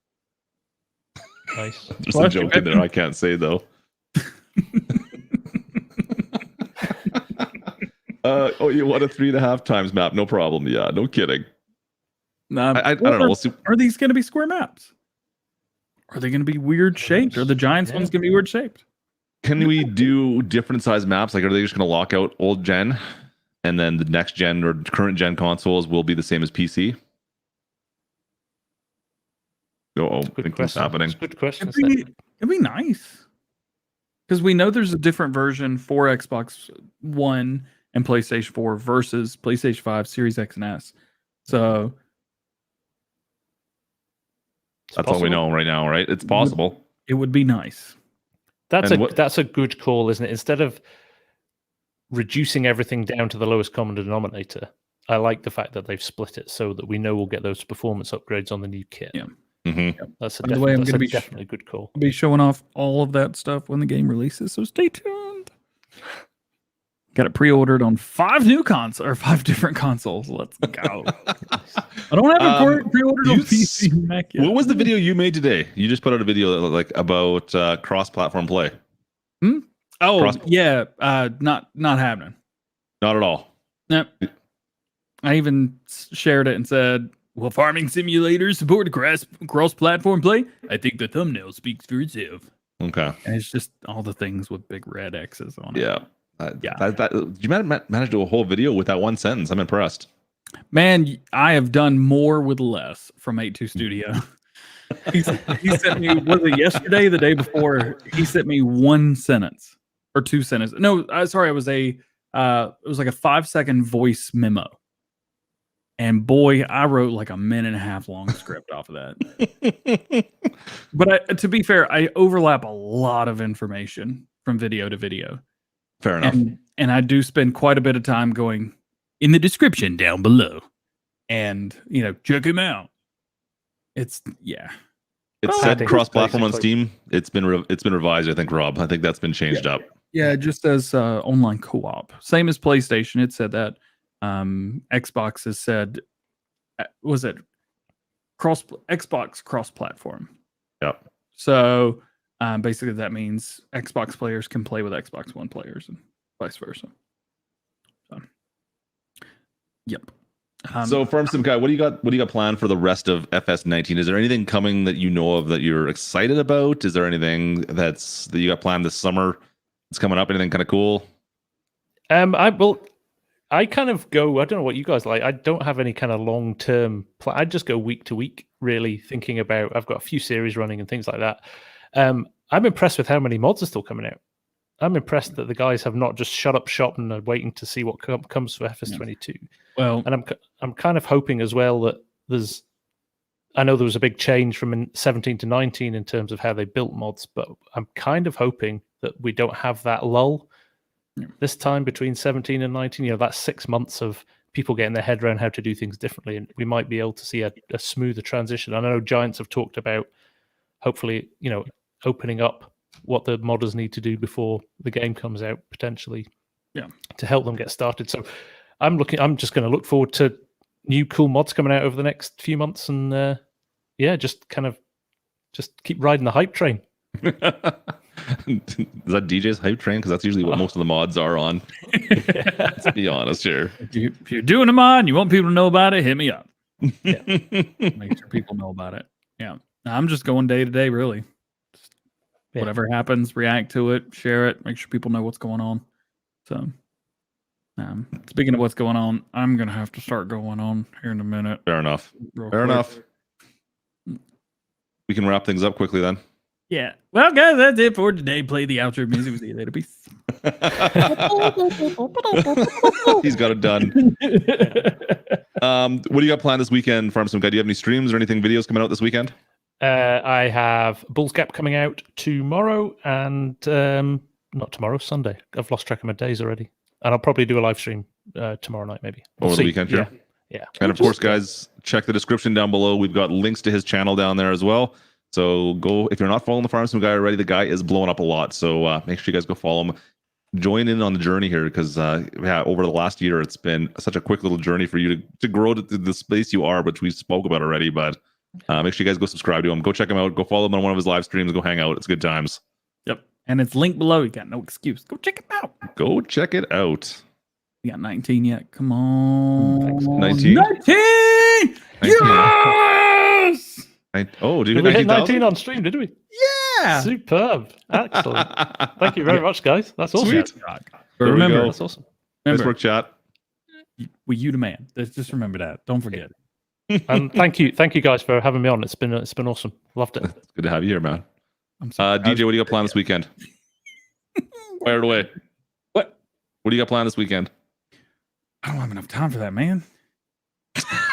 Nice. There's a joke in there I can't say though. You want a 3.5 times map? No problem. Yeah, no kidding. Nah, I don't know. We'll see. Are these going to be square maps? Are they going to be weird shaped? Are the Giants ones going to be weird shaped? Can we do different size maps? Like, are they just going to lock out old gen, and then the next gen or current gen consoles will be the same as PC? I think that's happening. That's a good question. It'd be nice because we know there's a different version for Xbox One and PlayStation 4 versus PlayStation 5, Series X and S. So that's all we know right now, right? It's possible. It would be nice. That's a good call, isn't it? Instead of reducing everything down to the lowest common denominator, I like the fact that they've split it so that we know we'll get those performance upgrades on the new kit. Yeah. Mm-hmm. That's definitely a good call. I'll be showing off all of that stuff when the game releases, so stay tuned. Got it pre-ordered on 5 different consoles. Let's go. I don't have it pre-ordered on PC and Mac yet. What was the video you made today? You just put out a video like about cross-platform play. Oh, yeah. Not happening. Not at all. Nope. I even shared it and said, "Will farming simulators support cross-platform play? I think the thumbnail speaks for itself." Okay. And it's just all the things with big red X's on it. Yeah. Yeah. You managed to do a whole video with that one sentence. I'm impressed. Man, I have done more with less from 8-2 Studio. he sent me, was it yesterday, the day before? He sent me 1 sentence or 2 sentences. No, sorry, it was it was like a 5-second voice memo. And boy, I wrote like a 1.5-minute long script off of that. But to be fair, I overlap a lot of information from video to video. Fair enough. And I do spend quite a bit of time going in the description down below. And, check him out. It's said cross-platform on Steam. It's been revised, I think, Rob. I think that's been changed up. Yeah, it just says online co-op. Same as PlayStation. It said that. Xbox has said, was it Xbox cross-platform? Yep. So basically that means Xbox players can play with Xbox One players and vice versa. So, yep. So Farmsim guy, what do you got planned for the rest of FS19? Is there anything coming that you know of that you're excited about? Is there anything that you got planned this summer that's coming up? Anything kind of cool? I kind of go, I don't know what you guys like. I don't have any kind of long-term plan. I just go week to week, really thinking about, I've got a few series running and things like that. I'm impressed with how many mods are still coming out. I'm impressed that the guys have not just shut up shop and are waiting to see what comes for FS22. Well, and I'm kind of hoping as well that there's I know there was a big change from 17 to 19 in terms of how they built mods, but I'm kind of hoping that we don't have that lull this time between 17 and 19. You know, that's 6 months of people getting their head around how to do things differently, and we might be able to see a smoother transition. I know Giants have talked about hopefully, you know, opening up what the modders need to do before the game comes out, potentially, to help them get started. So I'm just going to look forward to new cool mods coming out over the next few months, and just keep riding the hype train. Is that DJ's hype train? Because that's usually what most of the mods are on. Let's be honest here. If you're doing a mod and you want people to know about it, hit me up. Make sure people know about it. Yeah. I'm just going day to day, really. Whatever happens, react to it, share it, make sure people know what's going on. So, speaking of what's going on, I'm going to have to start going on here in a minute. Fair enough. Enough. We can wrap things up quickly then. Yeah. Well, guys, that's it for today. Play the outro music. We'll see you later. Peace. He's got it done. What do you got planned this weekend, Farmsim Guy? Do you have any streams or anything, videos coming out this weekend? I have Bull's Gap coming out tomorrow, and not tomorrow, Sunday. I've lost track of my days already. And I'll probably do a live stream tomorrow night, maybe. Over the weekend, sure. Yeah. And of course, guys, check the description down below. We've got links to his channel down there as well. So go, if you're not following the Farmsim Guy already, the guy is blowing up a lot. So make sure you guys go follow him. Join in on the journey here, because over the last year, it's been such a quick little journey for you to grow to the space you are, which we spoke about already. But make sure you guys go subscribe to him. Go check him out. Go follow him on one of his live streams. Go hang out. It's good times. Yep. And it's linked below. You got no excuse. Go check him out. Go check it out. You got 19 yet? Come on. 19? 19! Yes! Oh, did we hit 19 on stream, did we? Yeah! Superb. Excellent. Thank you very much, guys. That's awesome. Sweet. But remember, that's awesome. Nice work, chat. Well, you the man. Just remember that. Don't forget it. And thank you guys for having me on. It's been awesome. Loved it. It's good to have you here, man. I'm sorry. DJ, what do you got planned this weekend? Fire it away. What do you got planned this weekend? I don't have enough time for that, man.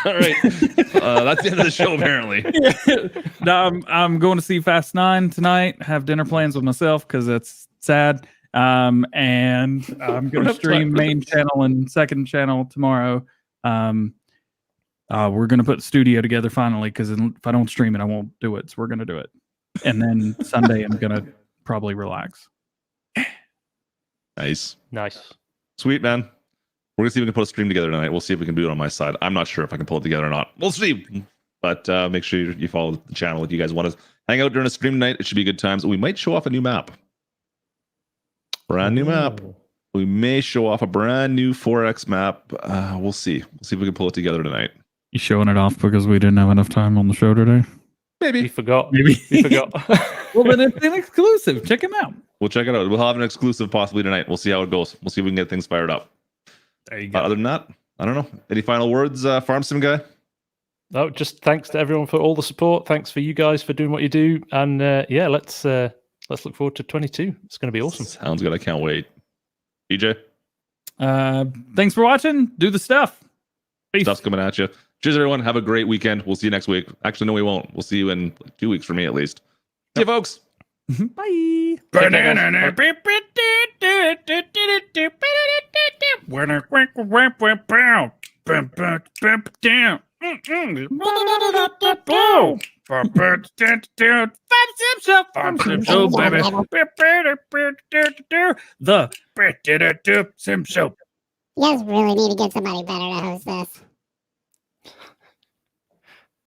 All right. That's the end of the show, apparently. No, I'm going to see Fast 9 tonight. Have dinner plans with myself because it's sad. And I'm going to stream main channel and second channel tomorrow. We're going to put the studio together finally, because if I don't stream it, I won't do it. So we're going to do it. And then Sunday, I'm going to probably relax. Nice. Sweet, man. We're going to see if we can put a stream together tonight. We'll see if we can do it on my side. I'm not sure if I can pull it together or not. We'll see. But make sure you follow the channel if you guys want to hang out during a stream tonight. It should be good times. We might show off a new map. Brand new map. We may show off a brand new 4X map. We'll see. We'll see if we can pull it together tonight. You showing it off because we didn't have enough time on the show today? Maybe. We forgot. Maybe. We forgot. Well, then it's an exclusive. Check him out. We'll check it out. We'll have an exclusive possibly tonight. We'll see how it goes. We'll see if we can get things fired up. There you go. Other than that, I don't know. Any final words, Farmsim Guy? No, just thanks to everyone for all the support. Thanks for you guys for doing what you do. And let's look forward to 22. It's going to be awesome. Sounds good. I can't wait. DJ? Thanks for watching. Do the stuff. Peace. Stuff's coming at you. Cheers, everyone. Have a great weekend. We'll see you next week. Actually, no, we won't. We'll see you in 2 weeks for me, at least. See you, folks. Bye. You guys really need to get somebody better to host this.